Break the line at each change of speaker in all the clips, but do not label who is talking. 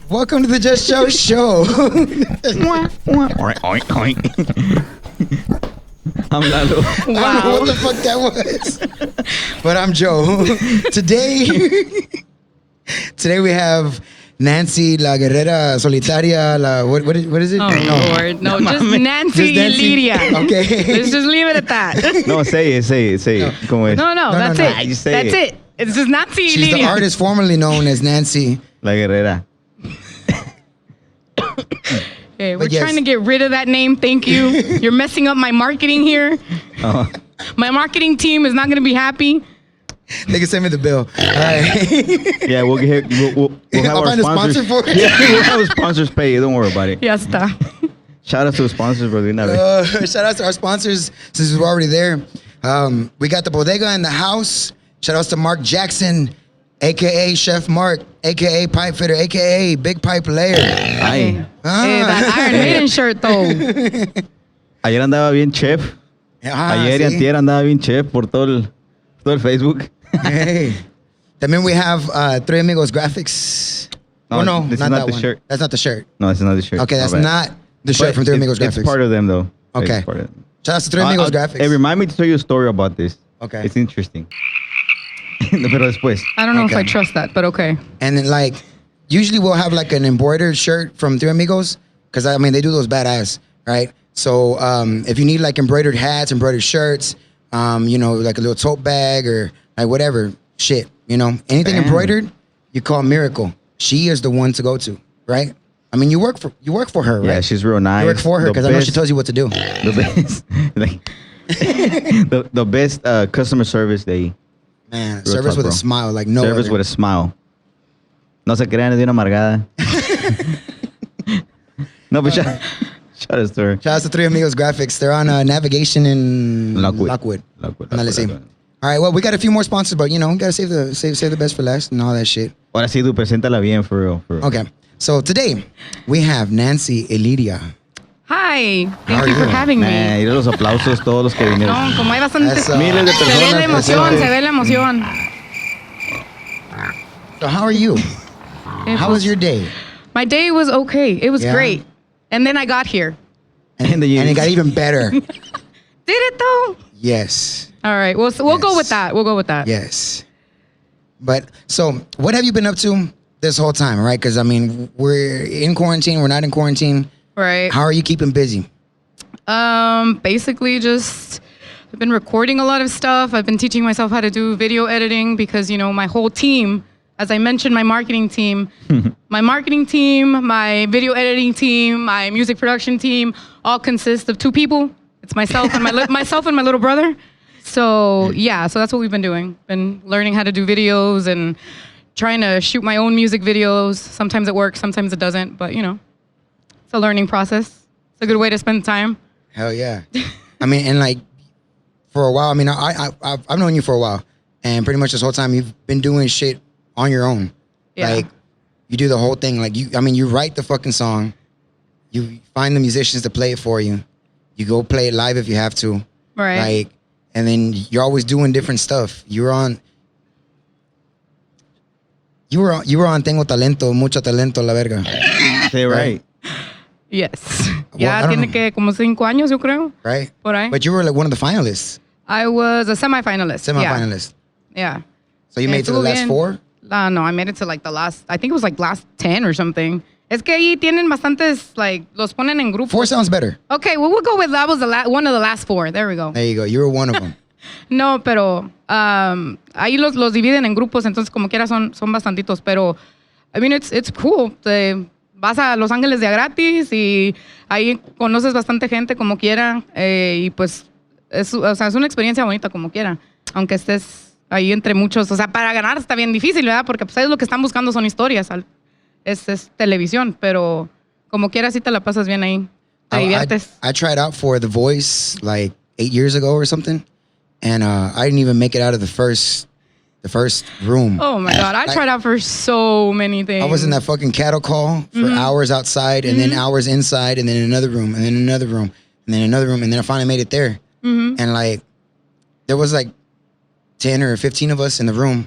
Welcome to the Just Show show.
I'm Lalo.
I don't know what the fuck that was. But I'm Joe. Today we have Nancy, la guerrera, solitaria, what is it?
Oh, Lord. No, just Nancy Ilyria.
Okay.
Let's just leave it at that.
No, say it.
No.
¿Cómo es?
No, that's
no.
it.
You say
That's it. It's just Nancy
She's the
Ilyria.
artist formerly known as Nancy.
La guerrera.
Okay, we're
But yes.
trying to get rid of that name. Thank you. You're messing up my marketing here.
Oh.
My marketing team is not going to be happy.
They can send me the bill. All right.
Yeah, we'll have
I'll
our
find a
sponsors.
sponsor for it.
Yeah, we'll have our sponsors pay. Don't worry about it.
Ya está.
Shout out to the sponsors, bro. de una vez.
Shout out to our sponsors since we're already there. We got the bodega in the house. Shout outs to Mark Jackson, aka Chef Mark, aka Pipe Fitter, aka Big Pipe Layer.
Ay.
That Iron Maiden shirt, though.
Ayer andaba bien chef. Ayer y
sí.
antier andaba bien chef por todo el Facebook.
Hey. También we have Tres Amigos Graphics.
No,
No,
this is
not
not
that
the
one.
shirt.
That's not the shirt.
No, that's not the shirt.
Okay, that's
My bad.
not the shirt
But
from Tres Amigos Graphics.
It's part of them, though.
Okay.
It's part of them.
Shout out to Tres Amigos Graphics.
Hey, remind me to tell you a story about this.
Okay.
It's interesting. Pero después.
I don't know if
Okay.
I trust that, but okay.
And then like, usually we'll have like an embroidered shirt from Tres Amigos, because I mean they do those badass, right? So if you need like embroidered hats, embroidered shirts, you know, like a little tote bag or like whatever shit, you know, anything
Damn.
embroidered, you call Miracle. She is the one to go to, right? I mean, you work for her, right?
Yeah, she's real nice.
You work for her
The
because I know she
best-
tells you what to do.
The best, like, the best customer service they
Man,
Real
service
talk,
with a
bro.
smile, like no
service
other.
with a smile. No se crean, es de una amargada. No, but shout out to her.
Shout out to Tres Amigos Graphics. They're on Navigation in Lockwood. Ándale, sí. All right, well, we got a few more sponsors, but you know, we gotta save the best for last and all that shit.
Ahora sí, tú preséntala bien, for real.
Okay, so today we have Nancy Ilyria.
Hi.
How
Thank
are
you for
you?
having me.
Man, y los aplausos todos los que vinieron.
No, como hay bastante.
Eso.
Miles de
Se ve
personas
la emoción,
presentes.
se ve la emoción.
So how are you? How was your day?
My day was okay. It was
Yeah?
great. And then I got here.
And
And it got even better.
Did it though?
Yes,
All right. We'll go
Yes.
with that. We'll go with that.
yes. But so, what have you been up to this whole time, right? Because I mean, we're in quarantine. We're not in quarantine.
Right.
How are you keeping busy?
Basically just I've been recording a lot of stuff. I've been teaching myself how to do video editing because, you know, my whole team, as I mentioned, my marketing team, my video editing team, my music production team all consist of two people. It's myself and myself and my little brother. So yeah, so that's what we've been doing. Been learning how to do videos and trying to shoot my own music videos. Sometimes it works, sometimes it doesn't, but you know, it's a learning process. It's a good way to spend time.
Hell yeah. I mean, and like for a while, I mean, I've known you for a while, and pretty much this whole time you've been doing shit on your own.
Yeah.
Like you do the whole thing. Like you write the fucking song, you find the musicians to play it for you, you go play it live if you have to,
Right.
like, and then you're always doing different stuff. You were on Tengo Talento, Mucho Talento, la verga.
Say right.
Yes.
I
Ya
don't
tiene
know.
que como 5 años, yo creo.
Right?
Por ahí.
But you were like one of the finalists,
I was a semifinalist.
semifinalist.
Yeah.
So you made it to the
Estuvo
last
bien.
four?
No, I made it to like the last, I think it was like last 10 or something. Es que ahí tienen bastantes, like, los ponen en grupos.
Four sounds better.
Okay, well, we'll go with that was one of the last 4. There we go.
There you go. You were one of them.
No, pero ahí los dividen en grupos, entonces como quiera son bastantitos, pero I mean, it's cool. Vas a Los Ángeles de a gratis y ahí conoces bastante gente como quiera y pues es una experiencia bonita como quiera, aunque estés ahí entre muchos. O sea, para ganar está bien difícil, ¿verdad? Porque pues ellos lo que están buscando son historias, es televisión, pero como quiera sí te la pasas bien ahí, te diviertes.
I tried out for The Voice like 8 years ago or something, and I didn't even make it out of the first room.
Oh my God, I tried out for so many things.
I was in that fucking cattle call for hours outside, and then hours inside, and then another room, and then another room, and then another room, and then I finally made it there. And like, there was like 10 or 15 of us in the room,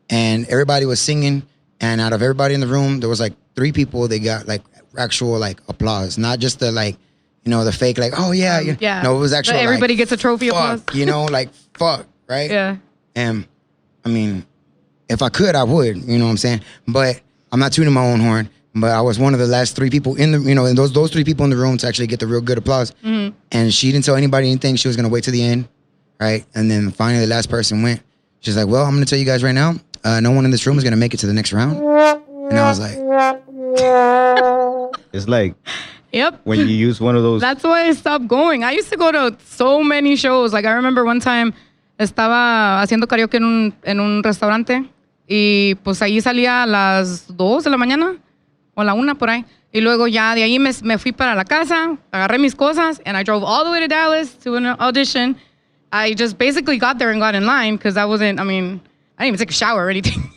and everybody was singing. And out of everybody in the room, there was like 3 people that got like actual like applause, not just the like, the fake like, oh yeah,
Yeah.
No, it was actual.
Everybody
like,
gets a trophy
fuck,
applause.
like fuck, right?
Yeah.
And I mean, if I could, I would. You know what I'm saying? But I'm not tooting my own horn. But I was one of the last 3 people in the, and those 3 people in the room to actually get the real good applause.
Mm-hmm.
And she didn't tell anybody anything. She was gonna wait to the end, right? And then finally, the last person went. She's like, "Well, I'm gonna tell you guys right now, no one in this room is gonna make it to the next round." And I was like,
It's like
Yep.
when you use one of those.
That's why I stopped going. I used to go to so many shows. Like I remember one time estaba haciendo karaoke en un restaurante y pues ahí salía a las 2 de la mañana o la 1 por ahí. Y luego ya de ahí me fui para la casa, agarré mis cosas and I drove all the way to Dallas to an audition. I just basically got there and got in line because I didn't even take a shower or anything.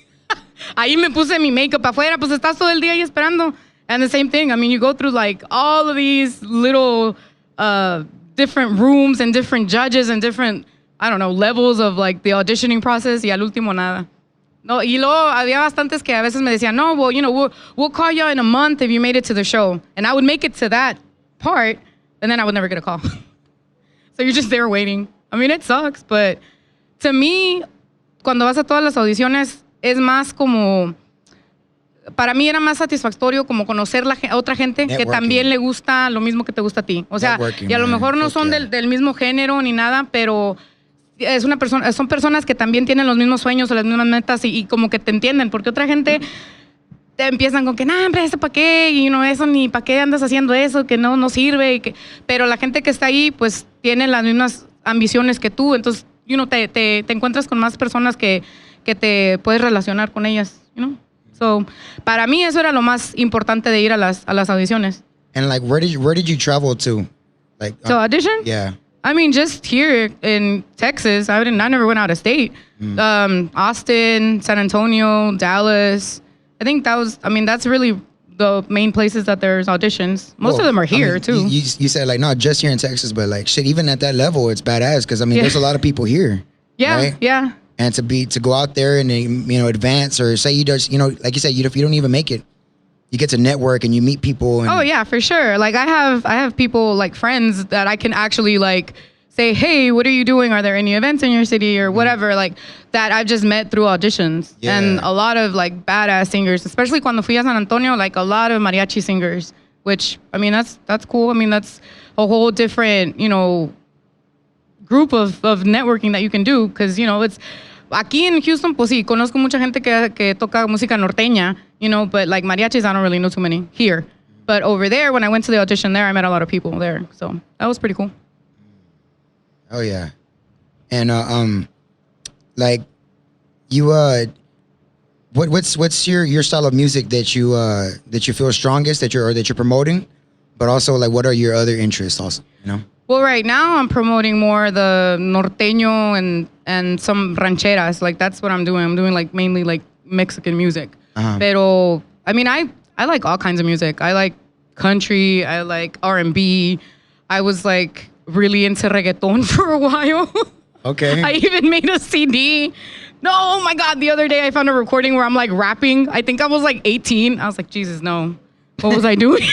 Ahí me puse mi makeup afuera, pues estás todo el día ahí esperando. And the same thing, I mean, you go through like all of these little different rooms and different judges and different, I don't know, levels of like the auditioning process y al último nada. No, y luego había bastantes que a veces me decían, no, well, we'll call you in a month if you made it to the show. And I would make it to that part, and then I would never get a call. So you're just there waiting. I mean, it sucks, but to me, cuando vas a todas las audiciones, es más como... Para mí era más satisfactorio como conocer otra gente que también le gusta lo mismo que te gusta a ti. O sea, y a lo mejor no son del mismo género ni nada, pero son personas que también tienen los mismos sueños o las mismas metas y como que te entienden. Porque otra gente te empiezan con que, nah, hombre, ¿eso para qué? Y eso ni para qué andas haciendo eso, que no sirve. Pero la gente que está ahí, pues, tiene las mismas ambiciones que tú. Entonces, te encuentras con más personas que te puedes relacionar con ellas, So, para mí eso era lo más importante de ir a las audiciones.
And like, where did you travel to? Like,
to audition?
Yeah.
I mean, just here in Texas. I never went out of state. Austin, San Antonio, Dallas. I think that's really the main places that there's auditions. Most of them are here too.
You said like, not just here in Texas, but like shit, even at that level, it's badass because there's a lot of people here.
Yeah,
right?
yeah.
And to go out there and advance, or say you just like you said, if you don't even make it, you get to network and you meet people. And,
oh yeah, for sure. Like I have people like friends that I can actually like say, hey, what are you doing? Are there any events in your city or whatever? Like that I've just met through auditions.
Yeah.
And a lot of like badass singers, especially cuando fui a San Antonio, like a lot of mariachi singers, which that's cool. I mean, that's a whole different, group of networking that you can do because it's aquí en Houston pues sí conozco mucha gente que toca música norteña but like mariachis I don't really know too many here, but over there when I went to the audition there I met a lot of people there, so that was pretty cool.
Oh yeah. And like you what's your style of music that you feel strongest that you're promoting, but also like what are your other interests also,
Well, right now I'm promoting more the norteño and some rancheras. Like that's what I'm doing. I'm doing like mainly like Mexican music.
Uh-huh.
Pero I mean I like all kinds of music. I like country. I like R&B. I was like really into reggaeton for a while.
Okay.
I even made a CD. No, oh my God. The other day I found a recording where I'm like rapping. I think I was like 18. I was like, Jesus, no. What was I doing?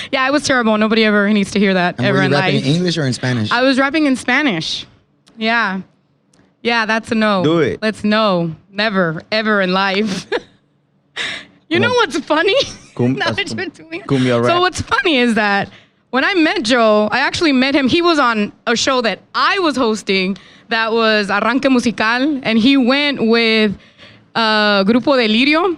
Yeah, it was terrible. Nobody ever needs to hear that
And
ever
were you
in
rapping
life.
in English or in Spanish?
I was rapping in Spanish. Yeah. Yeah, that's a no.
Do it.
Let's no. Never, ever in life. You know what's funny? Now that you're doing-
Cumbia rap.
So what's funny is that when I met Joe, I actually met him. He was on a show that I was hosting that was Arranque Musical, and he went with Grupo de Ilyria.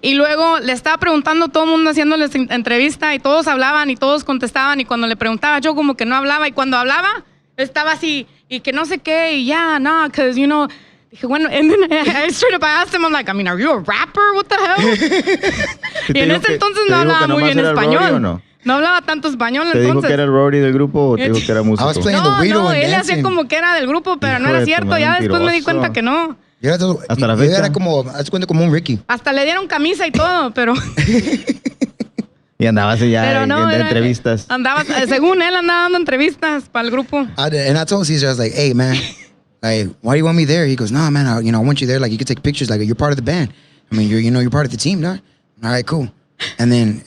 Y luego le estaba preguntando a todo el mundo haciéndoles entrevista y todos hablaban y todos contestaban y cuando le preguntaba yo como que no hablaba y cuando hablaba estaba así y que no sé qué y ya, no, because dije, bueno, and then I straight up asked him, I'm like, I mean, are you a rapper? What the hell? Y en ese entonces no hablaba muy bien español. No hablaba tanto español
entonces. ¿Te dijo que era el Rory del grupo o te dijo que era músico?
I was playing the Widow
No,
and
él
dancing.
hacía como que era del grupo, pero
Hijo
no era
de tu
cierto.
madre,
Ya después me di
mentiroso.
cuenta que no.
Hasta la
Yo
fecha.
era como, haz cuenta como un Ricky.
Hasta le dieron camisa y todo, pero...
Y andabas ya
Pero no,
en entrevistas.
Según él andaba dando entrevistas para el grupo.
And I told Caesar, I was like, hey man, like, why do you want me there? He goes, no man, I want you there. Like, you can take pictures. Like, you're part of the band. I mean, you're part of the team, no? All right, cool. And then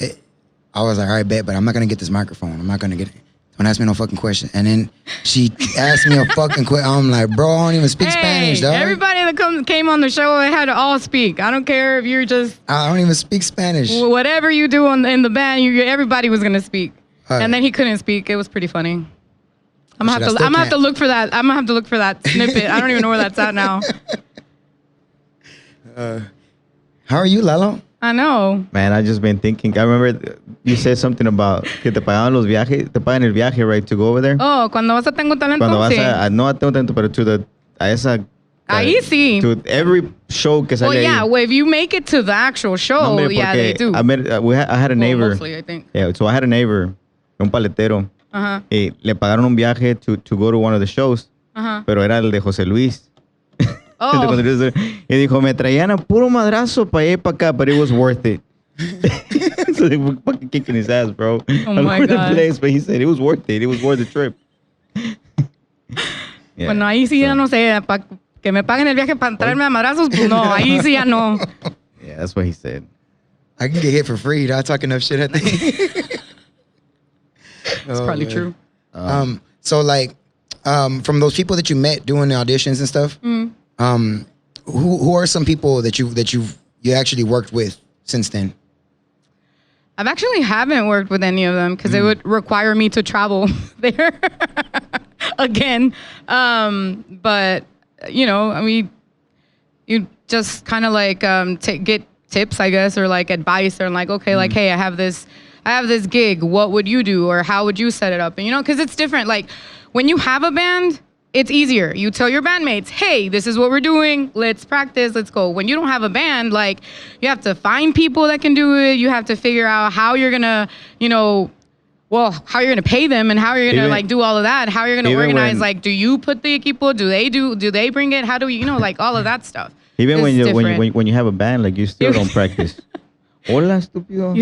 I was like, all right, bet, but I'm not gonna get this microphone. I'm not gonna get it. Don't ask me no fucking question. And then she asked me a fucking question. I'm like, bro, I don't even speak Spanish, dog.
Everybody that came on the show had to all speak. I don't care if you're just...
I don't even speak Spanish.
Whatever you do in the band, everybody was going to speak.
Right.
And then he couldn't speak. It was pretty funny. I'm gonna have to look for that. I'm gonna have to look for that snippet. I don't even know where that's at now.
How are you, Lalo?
I know.
Man, I just been thinking. I remember you said something about que te pagaban los viajes, te pagan el viaje, right, to go over there.
Oh, cuando vas a Tengo Talento.
Cuando vas
sí.
no a Tengo Talento, pero a esa.
Ahí sí.
To every show que sale.
Well, yeah.
ahí.
Well, if you make it to the actual show,
No, hombre,
yeah, they do.
I had a neighbor.
Well, mostly, I think.
Yeah, so I had a neighbor, un paletero.
Uh-huh.
Y le pagaron un viaje to go to one of the shows,
Uh-huh.
pero era el de José Luis.
Oh.
Y dijo, me traían a puro madrazo para allá y para acá, but it was worth it. So they were fucking kicking his ass, bro.
Oh my God.
Place, but he said it was worth it. It was worth the trip. Yeah,
Bueno, ahí sí ya no sé, que me paguen el viaje para traerme a madrazos, pues no, ahí sí ya no.
Yeah, that's what he said.
I can get hit for free. I talk enough shit, I think.
It's probably true.
So like, from those people that you met doing the auditions and stuff, who are some people that you actually worked with since then?
I've actually haven't worked with any of them because it would require me to travel there again. But you know, I mean, you just kind of like get tips, I guess, or like advice, or like, okay, like, hey, I have this gig. What would you do, or how would you set it up? And you know, because it's different. Like when you have a band, it's easier. You tell your bandmates, hey, this is what we're doing. Let's practice. Let's go. When you don't have a band, like you have to find people that can do it. You have to figure out how you're going to, you know, how you're going to pay them and how you're going to like do all of that. How you're going to organize, like, do you put the equipo? Do they bring it? How do you know, like all of that stuff.
Even
It's
when you have a band, like you still don't practice. Hola, estúpido.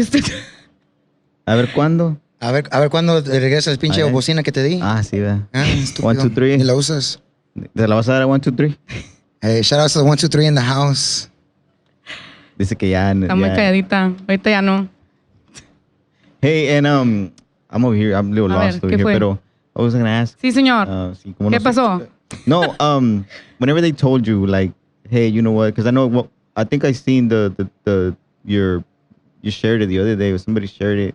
A ver, ¿cuándo?
A ver cuándo regresa el pinche bocina que te di.
Ah, sí, va.
Estúpido.
1, 2, 3.
Y la usas.
¿Te la vas a dar a 1, 2, 3?
Hey, shout out to the 1, 2, 3 in the house.
Dice que ya.
Está muy calladita. Ahorita ya no.
Hey, and I'm over here. I'm a little lost over here,
fue?
pero I was gonna ask.
Sí, señor.
Sí, ¿cómo
¿Qué
no sé?
pasó?
No, whenever they told you, like, hey, you know what? Because I know, I think I seen you shared it the other day, or somebody shared it,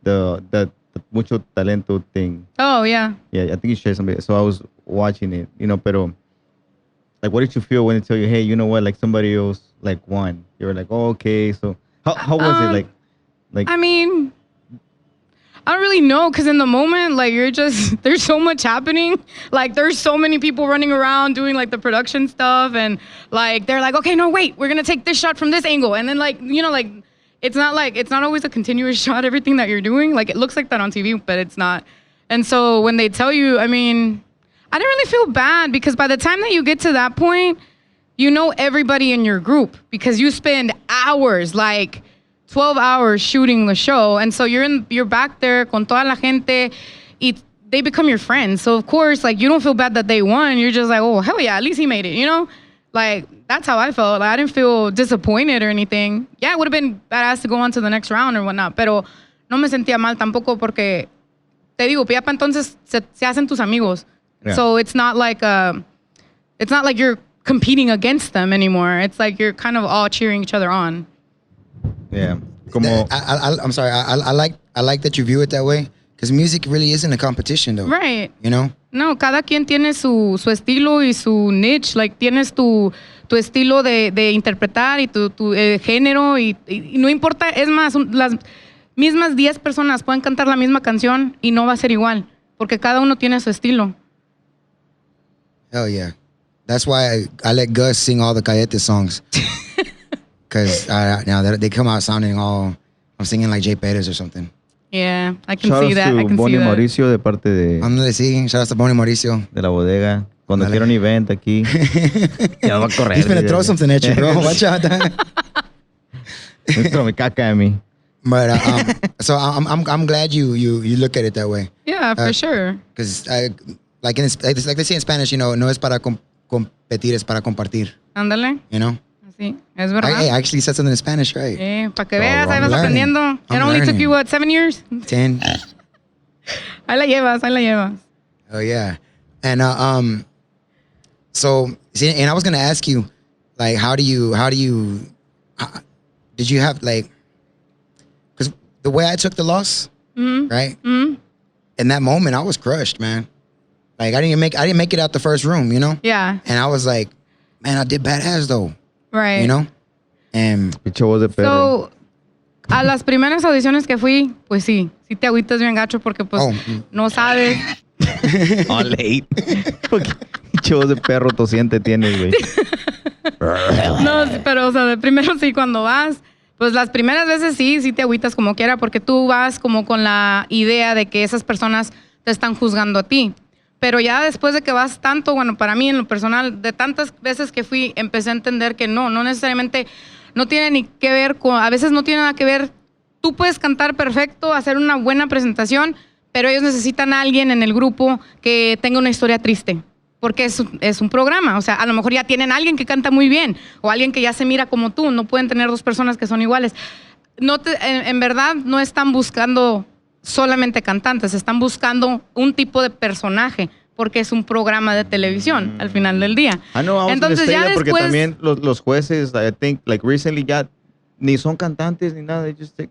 the mucho talento thing.
Oh, yeah.
Yeah, I think you shared somebody. So I was watching it, you know, pero, like, what did you feel when they tell you, hey, you know what? Like, somebody else, like, won. You were like, oh, okay. So how was it? Like,
I mean, I don't really know, because in the moment, like, there's so much happening. Like, there's so many people running around doing, like, the production stuff. And, like, they're like, okay, no, wait, we're going to take this shot from this angle. And then, like, you know, like, it's not always a continuous shot, everything that you're doing. Like, it looks like that on TV, but it's not. And so when they tell you, I mean, I didn't really feel bad, because by the time that you get to that point, you know everybody in your group, because you spend hours, like 12 hours shooting the show. And so you're back there con toda la gente, y they become your friends. So of course, like, you don't feel bad that they won. You're just like, oh, hell yeah, at least he made it, you know? Like, that's how I felt. Like, I didn't feel disappointed or anything. Yeah, it would have been badass to go on to the next round or whatnot, pero no me sentía mal tampoco, porque te digo, ya para entonces se hacen tus amigos.
Yeah.
So it's not like you're competing against them anymore. It's like you're kind of all cheering each other on.
yeah. Como,
I'm sorry. I like that you view it that way, because music really isn't a competition, though.
Right.
You know.
No, cada quien tiene su estilo y su niche. Like, tienes tu estilo de interpretar y tu género y no importa. Es más, las mismas 10 personas pueden cantar la misma canción y no va a ser igual, porque cada uno tiene su estilo.
Hell yeah. That's why I let Gus sing all the Cayete songs. Because now they come out sounding all, I'm singing like Jay Perez or something.
Yeah, I can
shout
see that. I
out to
can
Bonnie
see that.
Mauricio de parte de
Ándale, sí. Shout out to Bonnie Mauricio.
la bodega. Cuando
Dale.
quiera un event aquí, ya va a correr.
He's gonna throw something at you, bro. Watch out.
Esto me caca a mí.
But so I'm glad you look at it that way.
Yeah, for sure.
Because like they say in Spanish, you know, no es para competir, es para compartir.
Ándale.
You know.
Sí, es verdad.
I actually said something in Spanish, right?
Para que veas, ahí vas
I'm
aprendiendo.
learning.
It
I'm
only took
learning.
you, what, 7 years?
10.
Ahí la llevas, ahí la llevas.
Oh yeah, and so see, and I was gonna ask you, like, did you have like, because the way I took the loss, right?
Mm-hmm.
In that moment, I was crushed, man. Like I didn't make it out the first room, you know.
Yeah.
And I was like, man, I did badass though,
Right.
you know. And
Pinche voz de perro.
So, a las primeras audiciones que fui, pues sí te agüitas bien gacho porque pues no sabes.
All late. Pinche voz de perro tosiente tienes, güey.
No, pero o sea, de primero sí cuando vas, pues las primeras veces sí te agüitas como quiera porque tú vas como con la idea de que esas personas te están juzgando a ti. Pero ya después de que vas tanto, bueno, para mí en lo personal, de tantas veces que fui, empecé a entender que no necesariamente, no tiene ni que ver con, a veces no tiene nada que ver, tú puedes cantar perfecto, hacer una buena presentación, pero ellos necesitan a alguien en el grupo que tenga una historia triste, porque es un programa, o sea, a lo mejor ya tienen a alguien que canta muy bien, o alguien que ya se mira como tú, no pueden tener dos personas que son iguales. En verdad no están buscando solamente cantantes, están buscando un tipo de personaje, porque es un programa de televisión al final del día.
I know, I was
Entonces
gonna say
ya
that porque
después,
también los jueces, I think, like recently ni son cantantes ni nada, they just take,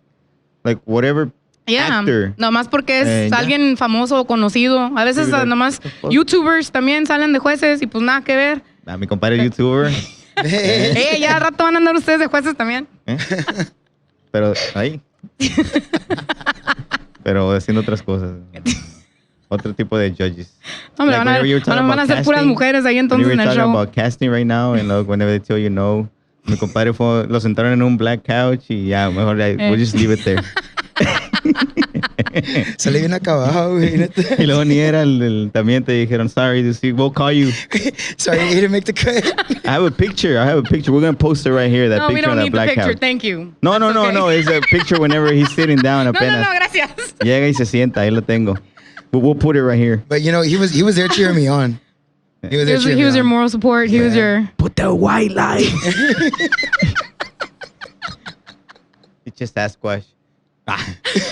like, whatever actor.
nomás porque es
Ya.
alguien famoso o conocido. A veces
Sí, like,
nomás
what the fuck?
YouTubers también salen de jueces y pues nada que ver.
Mi compadre youtuber.
Ya al rato van a andar ustedes de jueces también.
Pero ahí. Pero haciendo otras cosas. Otro tipo de judges.
Hombre,
Like,
van a
whenever you're talking
van a
about
ser puras
casting,
mujeres ahí
whenever
entonces en
you're
el
talking
show.
about casting right now, and whenever they tell you no, mi compadre lo sentaron en un black couch y ya, mejor we'll just leave it there.
salí bien acabado, güey.
Y luego ni era también te dijeron, sorry, we'll call you.
Sorry, you didn't make the cut.
I have a picture. We're going to post it right here, that
No, we
picture
don't
on that
need the
black
picture.
couch.
Thank you.
No,
That's okay.
no. It's a picture whenever he's sitting down
No,
apenas.
gracias.
Llega y se sienta, ahí lo tengo. But we'll put it right here.
But you know, he was there cheering me on. He was there cheering
He
me
was your
on.
moral support. He was your...
Put the white light. It's just Sasquatch.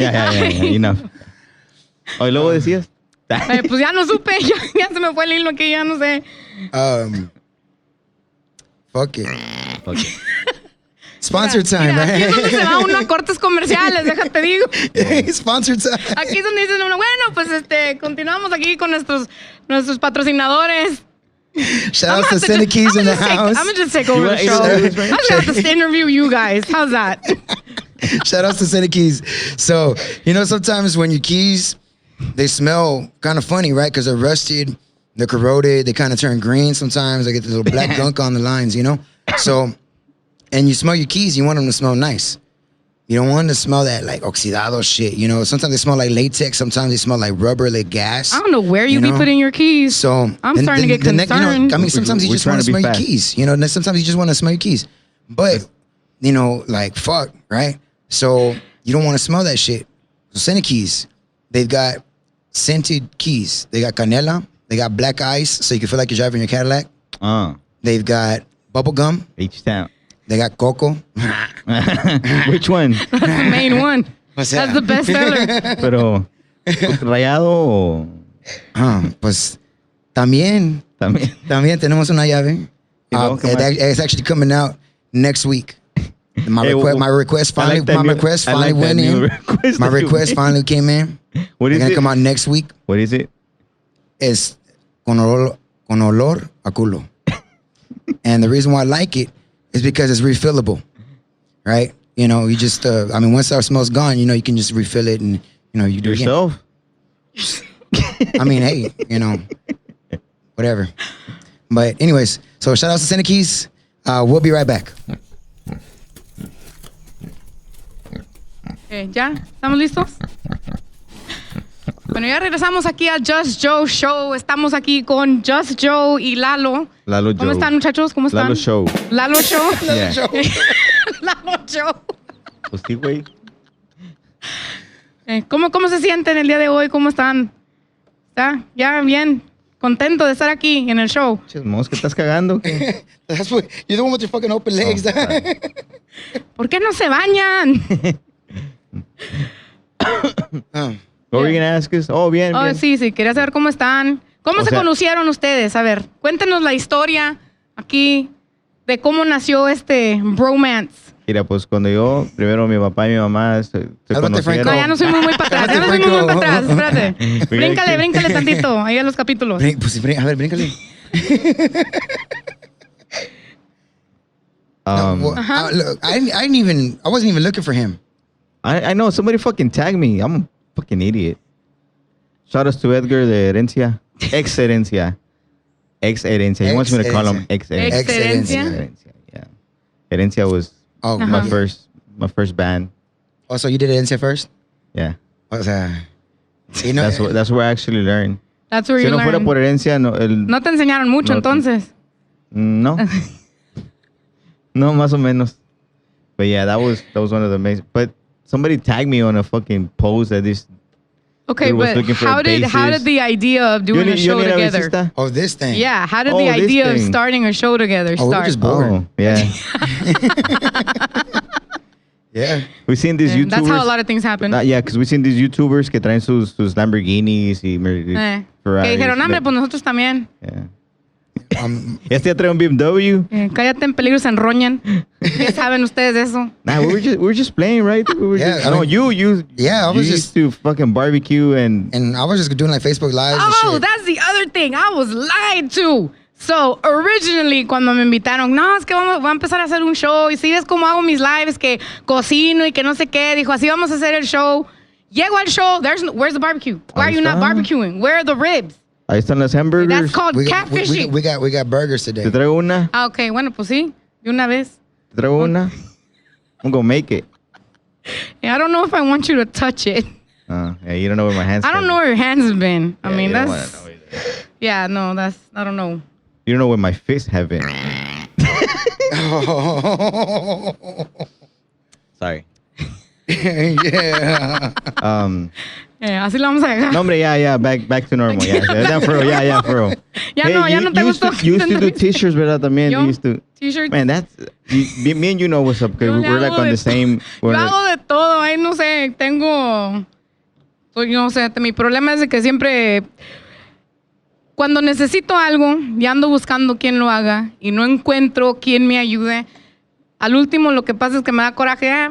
Yeah, enough. Oh, ¿y luego decías?
Pues ya no supe, ya se me fue el hilo aquí, ya no sé.
Fuck it.
Okay.
Sponsored time,
Mira, aquí es donde se
right?
va uno a cortes comerciales, déjate digo.
Sponsored time.
Aquí es donde dicen uno, bueno, pues continuamos aquí con nuestros patrocinadores.
Shout out to Cindy Keys in the house.
I'm gonna just take over the
You
show.
want-
I'm just gonna have to interview you guys. How's that?
Shout out to Cindy Keys. So, you know, sometimes when your keys, they smell kind of funny, right? Because they're rusted, they're corroded, they kind of turn green sometimes. They get this little black gunk on the lines, you know? So, and you smell your keys, you want them to smell nice. You don't want them to smell that like oxidado shit, you know? Sometimes they smell like latex, sometimes they smell like rubber, like gas.
I don't know where you be
know?
putting your keys.
So
I'm starting to get concerned.
I mean, sometimes you
We're
just want to
trying to be
smell your
fast.
keys. You know, and sometimes you just want to smell your keys. But you know, like fuck, right? So you don't want to smell that shit. So Scented Keys, they've got scented keys. They got canela. They got black ice, so you can feel like you're driving your Cadillac. They've got bubble gum.
H-Town.
They got cocoa.
Which one?
That's the main one.
What's
That's
that?
the best seller.
Pero, rayado o
Pues también tenemos una llave. It's actually coming out next week. My request finally went in. My request finally came in.
What is
It's gonna
it?
come out next week.
What is it?
Es con olor a culo. And the reason why I like it is because it's refillable, right? You know, you just, once our smell's gone, you know, you can just refill it and, you know, you do
Yourself?
it again. I mean, hey, you know, whatever. But anyways, so shout out to Scented Keys. We'll be right back.
¿Ya? ¿Estamos listos? Bueno, ya regresamos aquí a Just Joe Show. Estamos aquí con Just Joe y Lalo.
Lalo
¿Cómo
Joe.
están, muchachos? ¿Cómo están?
Lalo Show.
Lalo Show.
Yeah.
Lalo Show.
Pues sí, güey.
¿Cómo se sienten el día de hoy? ¿Cómo están? ¿Está? ¿Ya? ¿Bien? contento de estar aquí en el show.
Chismos, ¿qué estás cagando?
That's what, you're the one with your fucking open legs.
sorry.
¿Por qué no se bañan?
What were you gonna ask us? Oh, bien,
Oh,
bien.
sí, quería saber cómo están. ¿Cómo
O
se
sea-
conocieron ustedes? A ver, cuéntenos la historia aquí de cómo nació este bromance.
Mira, pues cuando yo, primero mi papá y mi mamá se
Cálmate,
conocieron.
Franco.
No, ya no soy muy para atrás. Ya no soy muy para atrás. Espérate. Bríncale tantito. Ahí a los capítulos.
Pues, a ver, bríncale. Well, look, I wasn't even looking for him.
I know, somebody fucking tagged me. I'm a fucking idiot. Shout outs to Edgar de Herencia. Ex Herencia. Ex Herencia. He wants me to call him Ex Herencia.
Ex Herencia.
Herencia, yeah. Herencia was
Oh,
my first band.
oh, so you did it first?
Yeah.
O sea, you know,
That's where I actually learned.
That's where
Si
you
no fuera
learn.
por Herencia, no.
No te enseñaron mucho
No,
entonces.
No. No, más o menos. But yeah, that was one of the amazing. But somebody tagged me on a fucking post that this.
Okay,
Dude was
but
looking for
how
a
did
bassist.
the idea of doing a show together?
Bassista?
oh, this thing.
Yeah, how did
Oh,
the
this
idea of
thing.
starting a show together
Oh, we were
start?
just bored.
Oh, yeah.
Yeah.
We've seen these
Yeah,
YouTubers.
that's how a lot of things happen.
Yeah, because we've seen these YouTubers que traen sus Lamborghinis y
Que
Ferraris.
dijeron, hombre, pues nosotros también.
Yeah. Este ya trae un BMW.
Cállate, en peligro se enroñan. Ya saben ustedes de eso.
Nah, we were just playing, right? We were
Yeah,
just,
I
no,
mean-
you
Yeah, I was
used to fucking barbecue and
And I was just doing like Facebook Lives and
Oh,
shit.
that's the other thing. I was lied to. So, originally, cuando me invitaron, no, es que voy a empezar a hacer un show. Y si ves cómo hago mis lives, que cocino y que no sé qué. Dijo, así vamos a hacer el show. Llego al show, where's the barbecue? Why are
Ahí
you not
está.
barbecuing? Where are the ribs?
ahí están las hamburgers.
That's called
we
catfishing.
got burgers today.
Te traigo una,
Ah, ok, bueno, pues sí, de una vez.
te traigo una. I'm gonna make it.
I don't know if I want you to touch it.
Yeah, you don't know where my hands.
I don't know where your hands have been. I
Yeah,
mean,
you don't
that's...
wanna know either.
Yeah, no, that's... I don't know.
You don't know where my fists have been. Sorry.
Yeah.
Así lo vamos a dejar.
No, hombre, yeah, back to normal. Yeah, for real. Yeah, for real.
Ya no te
you used
gustó.
to, you used to do t-shirts, ¿verdad? También.
Yo,
You used to.
T-shirts.
Man, me and you know what's up. Because
Yo le
we're like
hago
on
de
the same.
Yo
we're
hago de todo, ay, no sé, no sé, mi problema es de que siempre, cuando necesito algo y ando buscando quién lo haga y no encuentro quién me ayude, al último lo que pasa es que me da coraje,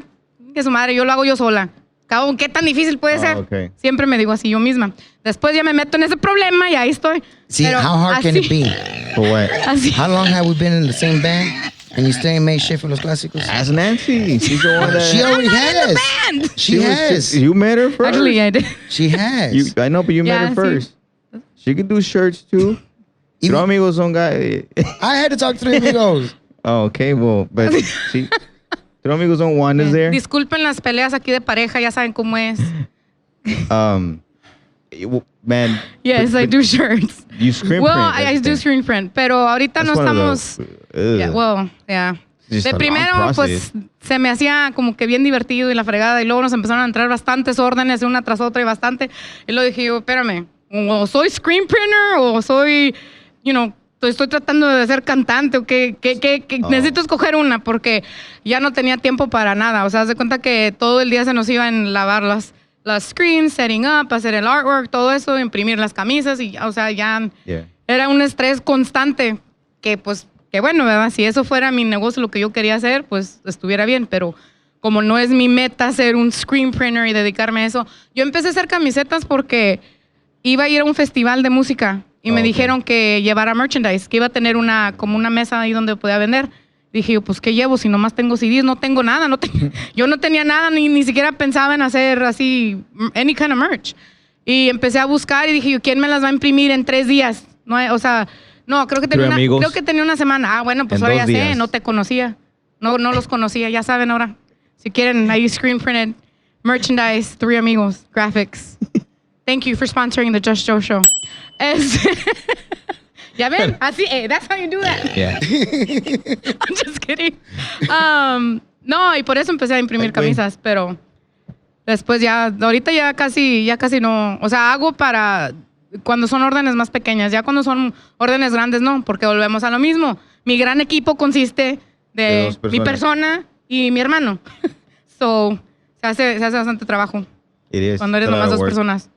que su madre, yo lo hago yo sola. Cabrón, ¿qué tan difícil puede ser?
okay.
Siempre me digo así yo misma. Después ya me meto en ese problema y ahí estoy.
See,
Pero
how hard can it
así-
be?
For what?
Así.
How long have we been in the same band and you still ain't made shit for los clásicos?
Ask Nancy. She's the one that.
She already has.
band.
She
was
has.
just- you met her first.
Actually, I did.
She has.
I know, but you
Yeah,
met her
sí.
first. She could do shirts too.
Even-
Los amigos son guy.
I had to talk to the amigos.
Oh, okay, well, but she. Los amigos son Wanda's there.
Disculpen las peleas aquí de pareja, ya saben cómo es.
Man.
Yes,
but-
I do shirts.
You screen
Well,
print.
I do
everything.
screen print, pero ahorita
That's
no
one of
estamos...
the-
Yeah, well, yeah.
It's just
De
a long
primero,
process.
pues, se me hacía como que bien divertido y la fregada, y luego nos empezaron a entrar bastantes órdenes, una tras otra y bastante. Y luego dije yo, espérame, o soy screen printer o soy, estoy tratando de ser cantante o que
Oh.
necesito escoger una porque ya no tenía tiempo para nada. O sea, haz de cuenta que todo el día se nos iba en lavar las screens, setting up, hacer el artwork, todo eso, imprimir las camisas y, o sea, ya
Yeah.
era un estrés constante que pues, que bueno, ¿verdad? Si eso fuera mi negocio, lo que yo quería hacer, pues estuviera bien, pero como no es mi meta ser un screen printer y dedicarme a eso, yo empecé a hacer camisetas porque iba a ir a un festival de música y me
Ok.
dijeron que llevara merchandise, que iba a tener como una mesa ahí donde podía vender. Dije yo, pues, ¿qué llevo? Si nomás tengo CDs, no tengo nada. Yo no tenía nada, ni siquiera pensaba en hacer así, any kind of merch. Y empecé a buscar y dije yo, ¿quién me las va a imprimir en 3 días? No, o sea, no, creo que tenía una semana. Ah, bueno, pues
En
ahora
2
ya sé,
días.
no te conocía. No los conocía, ya saben ahora. Si quieren, ahí screen printed, merchandise, 3 amigos, graphics. Thank you for sponsoring the Just Joe Show. Ya ven, así, that's how you do that.
Yeah.
I'm just kidding. No, y por eso empecé a imprimir camisas, pero después ya, ahorita ya casi no, o sea, hago para cuando son órdenes más pequeñas. Ya cuando son órdenes grandes, no, porque volvemos a lo mismo. Mi gran equipo consiste de
dos
mi
personas.
persona y mi hermano. So, se hace bastante trabajo
It is.
cuando eres
It's a lot
nomás
of
dos
work.
personas.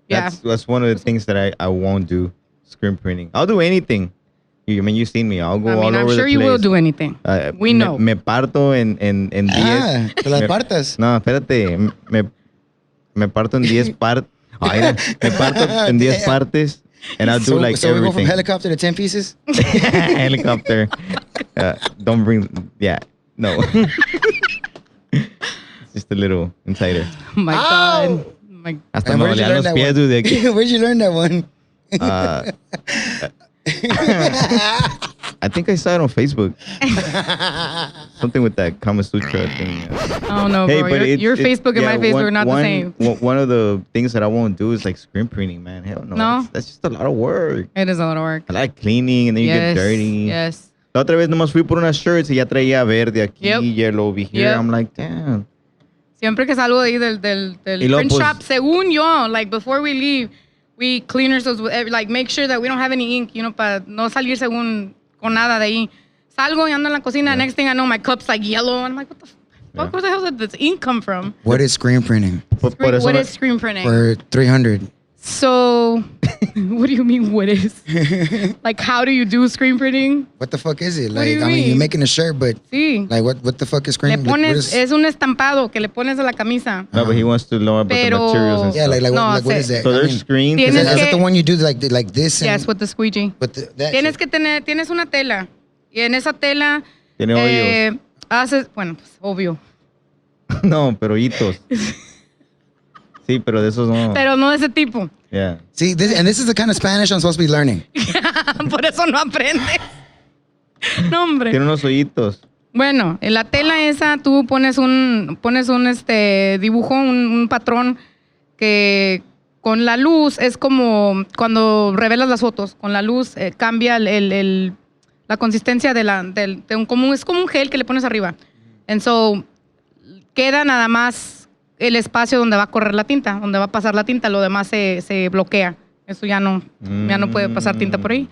Yeah.
That's one of the things that I won't do. Screen printing. I'll do anything. I mean, you've seen me. I'll go
I mean,
all
I'm
over
sure
the
you
place.
will do anything. We know.
Me parto en 10.
Te las partas.
No, espérate. Me parto en 10 partes. Me parto en 10
Damn.
partes. And I'll do like
so we go from
everything.
helicopter to 10 pieces?
Helicopter. Don't bring. Yeah. No. It's just a little insider.
Oh my
Ow!
God. My,
Hasta
And
me
where'd you
dolían
learn
los
that
pies,
one?
dude, de aquí.
Where'd you learn that one?
I think I saw it on Facebook. Something with that Kama Sutra thing.
oh no, bro. Your Facebook and my Facebook are not the same.
One of the things that I won't do is like screen printing, man. Hell no.
No?
That's just a lot of work.
It is a lot of work.
I like cleaning and then you get dirty.
Yes.
La otra vez nomás fui por unas shirts y ya traía verde aquí,
Yep.
yellow over here.
Yep.
I'm like, damn.
Siempre que salgo de ahí del
Y luego,
print
pues-
shop, según yo, like before we leave, we clean ourselves, like make sure that we don't have any ink, para no salir según con nada de ahí. Salgo y ando en la cocina.
Yeah.
Next thing I know, my cup's like yellow. And I'm like, what the fuck?
Yeah.
Where the hell did this ink come from?
What is screen printing?
Por eso
What
no-
is screen printing?
For 300.
So, what do you mean, what is? Like, how do you do screen printing?
What the fuck is it?
What do
Like,
you
I mean, you're
mean?
making a shirt, but
Sí.
like, what the fuck is screen?
Le
Like, what
pones,
is-
es un estampado que le pones a la camisa.
No, but he wants to know about the
Pero-
materials and
yeah,
stuff.
like,
No,
what
sé.
is that?
So
I
there's
mean,
screens.
Tienes
is that
que-
the one you do like this? And,
Yes, with the squeegee.
that
Tienes
shit?
que tienes una tela. Y en esa tela
Tiene hoyos.
haces, bueno, pues obvio.
No, pero hitos. Sí, pero de esos no.
Pero no de ese tipo.
Yeah.
See, this is the kind of Spanish I'm supposed to be learning.
Por eso no aprende. No, hombre.
Tiene unos hoyitos.
Bueno, en la tela esa tú pones un dibujo, un patrón que con la luz es como cuando revelas las fotos. Con la luz cambia la consistencia es como un gel que le pones arriba. And so, queda nada más el espacio donde va a correr la tinta, donde va a pasar la tinta. Lo demás se bloquea. Eso ya no puede pasar tinta por ahí.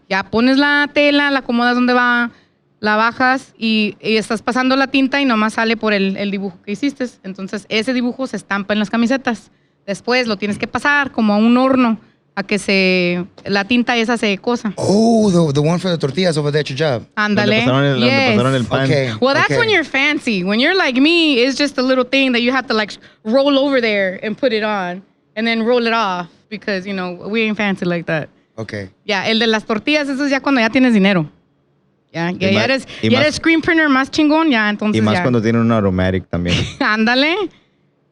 Ya pones la tela, la acomodas donde va, la bajas y estás pasando la tinta y nomás sale por el dibujo que hiciste. Entonces, ese dibujo se estampa en las camisetas. Después lo tienes que pasar como a un horno a que la tinta esa se cosa.
Oh, the one for the tortillas over there at your job.
Ándale.
Donde pasaron el pan.
Okay.
Well, that's
okay.
when you're fancy. When you're like me, it's just a little thing that you have to like roll over there and put it on and then roll it off because, we ain't fancy like that.
Okay.
Ya, el de las tortillas, eso es ya cuando ya tienes dinero. Ya
más-
eres screen printer más chingón, ya, entonces
Y más
ya.
cuando tiene un automatic también.
Ándale.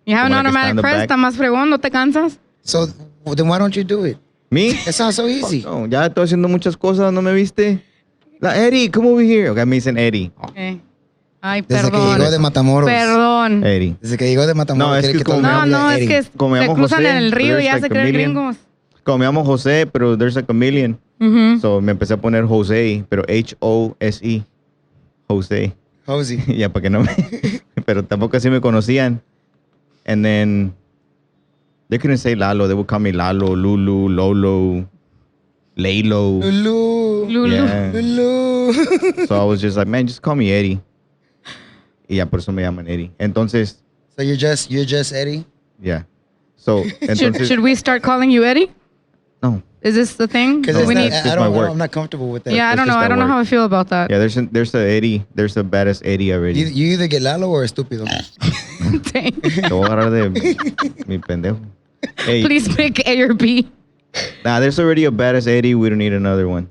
You have an
Como la que está
automatic
in the
press,
back.
está más fregón, no te cansas.
So then why don't you do it?
¿Me?
It sounds so easy.
No, ya estoy haciendo muchas cosas, ¿no me viste? Eddie, come over here. Okay, me dicen Eddie.
Ay,
Desde que
perdón.
llegó de Matamoros.
Perdón.
Eddie.
Desde que llegó de Matamoros.
No, es
quiere
que
todo el
como-
mundo
No,
hable
es
de
que
Eddie.
Como me
se
llamo
cruzan
José,
en el río
there's
y ya
like
se
a
creen
million.
gringos.
Como me llamo José, pero there's like a million.
Ujú.
So me empecé a poner José, pero H-O-S-E. José.
Hosey.
Ya, para que no me... Pero tampoco así me conocían. And then... They couldn't say Lalo. They would call me Lalo, Lulu, Lolo, Laylo.
Lulu.
Lulu.
Yeah.
Lulu.
So I was just like, man, just call me Eddie. Y ya por eso me llaman Eddie. Entonces,
So you're just Eddie?
yeah. So, entonces...
Should we start calling you Eddie?
No.
Is this the thing?
Because
Do we need-
just my work.
I'm not comfortable with that.
Yeah, I
It's
don't know.
just
I
at
don't know
work.
how I feel about that.
Yeah, there's a Eddie. There's a badass Eddie already.
You either get Lalo or estúpido.
Dang.
Te voy a agarrar de mi pendejo. Hey,
Please pick A or B.
nah, there's already a badass Eddie. We don't need another one.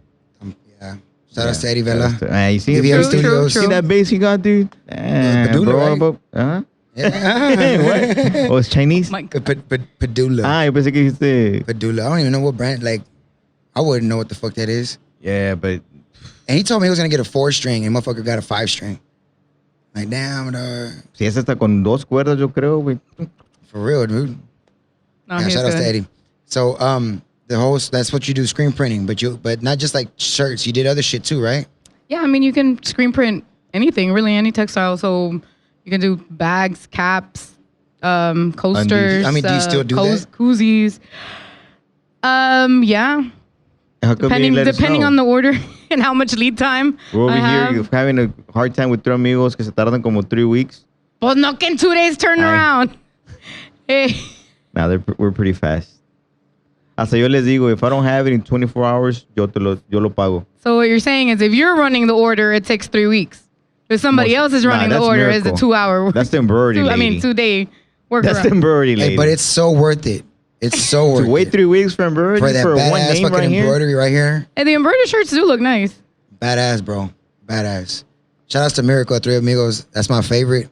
Yeah. Shout out to Eddie Vela.
Ah, you see,
BBM
True,
Studios.
true,
see that bass he got, dude?
Padula,
bro,
right?
Huh?
Yeah.
What? Oh, it's Chinese?
My
Padula.
Ah, yo pensé que dijiste...
Padula. I don't even know what brand. Like, I wouldn't know what the fuck that is.
Yeah, but...
And he told me he was gonna get a 4-string, and motherfucker got a 5-string. Like, damn,
Si esa está con 2 cuerdas, yo creo, güey.
for real, dude.
No,
Yeah,
he's
shout out to
good.
Eddie. So, that's what you do, screen printing, but not just like shirts. You did other shit too, right?
Yeah, I mean, you can screen print anything, really, any textile. So you can do bags, caps, coasters.
I mean, do you still do that?
Koozies. Yeah.
How come they let us
Depending
know?
on the order and how much lead time.
We're over
I have.
here having a hard time with 3 amigos que se tardan como 3 weeks.
Pues no que en 2 days turn
Ay.
around. Hey.
Now we're pretty fast. Hasta yo les digo, if I don't have it in 24 hours, yo lo pago.
So what you're saying is if you're running the order, it takes 3 weeks. If somebody else is running the
that's
order, it's a
miracle.
2-hour.
That's the embroidery lady.
2-day workaround.
That's the embroidery lady.
Hey, but it's so worth it. It's so worth
to wait
it.
3 weeks for embroidery
For that
for one
badass
name
fucking
right here.
embroidery right here.
And the embroidered shirts do look nice.
Badass, bro. Badass. Shout outs to Miracle at Three Amigos. That's my favorite.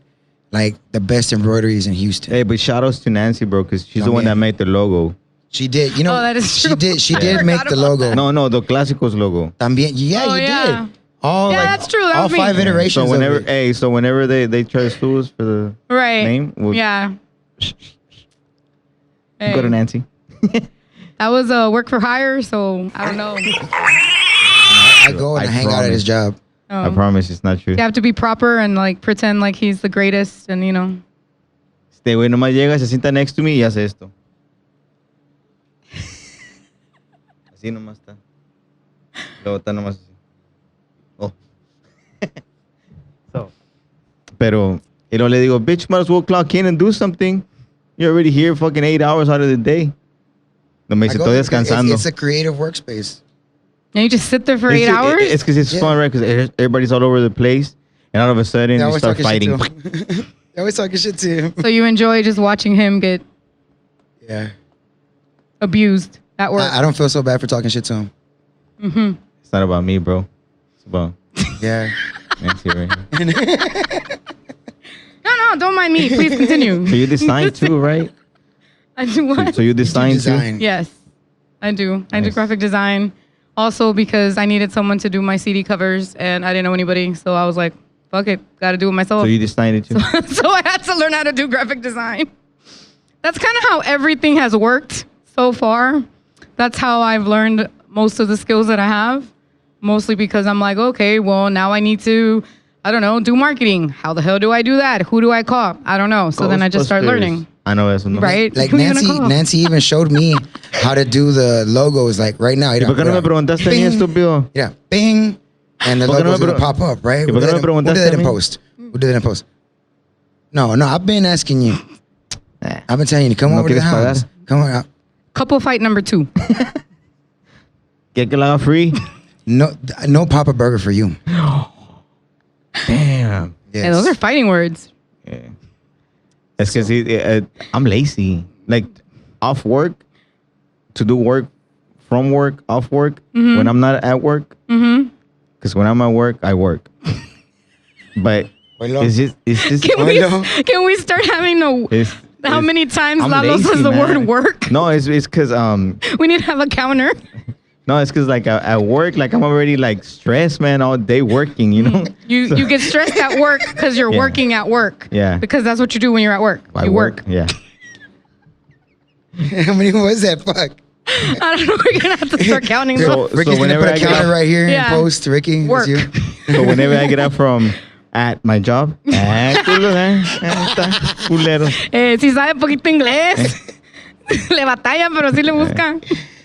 Like the best embroideries in Houston.
Hey, but shout outs to Nancy, bro, because she's the one that made the logo.
She did. You know,
Oh, that is
she
true.
did. She
I
did
forgot
make the
about
logo.
that.
No, the Clásicos logo.
También. Yeah,
Oh,
you
yeah.
did. All
Yeah, that's true. That
all
was me.
5 iterations.
So whenever they try to sue us for the
Right.
name, we'll
Yeah.
go to
Hey.
Nancy.
That was work for hire, so I don't know.
I go and
I
hang out at
promise.
his job.
I promise it's not true.
You have to be proper and like pretend like he's the greatest, and you know.
Este güey nomás llega, se sienta next to me y hace esto. Así nomás está. Luego está nomás así. Oh. So. Pero, y luego le digo, bitch, might as well clock in and do something. You're already here fucking 8 hours out of the day. No me
I
dice,
go-
estoy descansando.
It's a creative workspace.
And you just sit there for 8 hours.
It's because it's
Yeah.
fun, right? Because everybody's all over the place. And all of a sudden,
They
you
always
start
talking
fighting.
shit to him. They always talking shit to him.
So you enjoy just watching him get
Yeah.
abused at work.
I don't feel so bad for talking shit to him.
Mm-hmm.
It's not about me, bro. It's about
Yeah.
Nancy right here.
No, don't mind me. Please continue.
So you design too, right?
I do what?
So you design too?
Design.
Yes, I do. I do
Nice.
graphic design. Also because I needed someone to do my CD covers and I didn't know anybody. So I was like, fuck it, got to do it myself.
So you designed it too?
So I had to learn how to do graphic design. That's kind of how everything has worked so far. That's how I've learned most of the skills that I have. Mostly because I'm like, okay, well, now I need to, I don't know, do marketing. How the hell do I do that? Who do I call? I don't know. So then I just start
Ghostbusters.
learning.
I know eso. No.
Right?
Like
Who you gonna call?
Nancy even showed me how to do the logos. Like right now.
¿Y por qué no me preguntaste a mí, estúpido?
Yeah, bing, and the
¿Por qué no
logo's
me
gonna pop up, right?
¿Y por qué no me
Who did
preguntaste
that
a
in
mí?
post? Who did that in post? No, I've been asking you. I've been telling you to come
No
over to the
quieres pagar.
house. Come on.
Couple fight number 2.
¿Quieres que lo haga free?
No Papa Burger for you.
Damn.
Yes.
Hey, those are fighting words.
Yeah. Es que sí, I'm lazy. Like, off work, to do work, from work, off work, when I'm not at work. Because when I'm at work, I work. But it's just
Can we start having how many times
I'm
Lalo
lazy,
says the word
man.
work?
No, it's because
We need to have a counter.
no, it's because like at work, like I'm already like stressed, man, all day working, you know.
You get stressed at work because you're
Yeah.
working at work.
Yeah.
Because that's what you do when you're at work.
I
You work.
Yeah.
How many was that? Fuck.
I don't know. We're gonna have to start counting.
So-
them.
Ricky's gonna
whenever
put
I
a
get
counter
up-
right here
Yeah.
and post. Ricky,
Work.
that's you.
So whenever I get up from at my job, culo, está, culero.
Si sabe poquito inglés. Le batalla, pero sí le busca.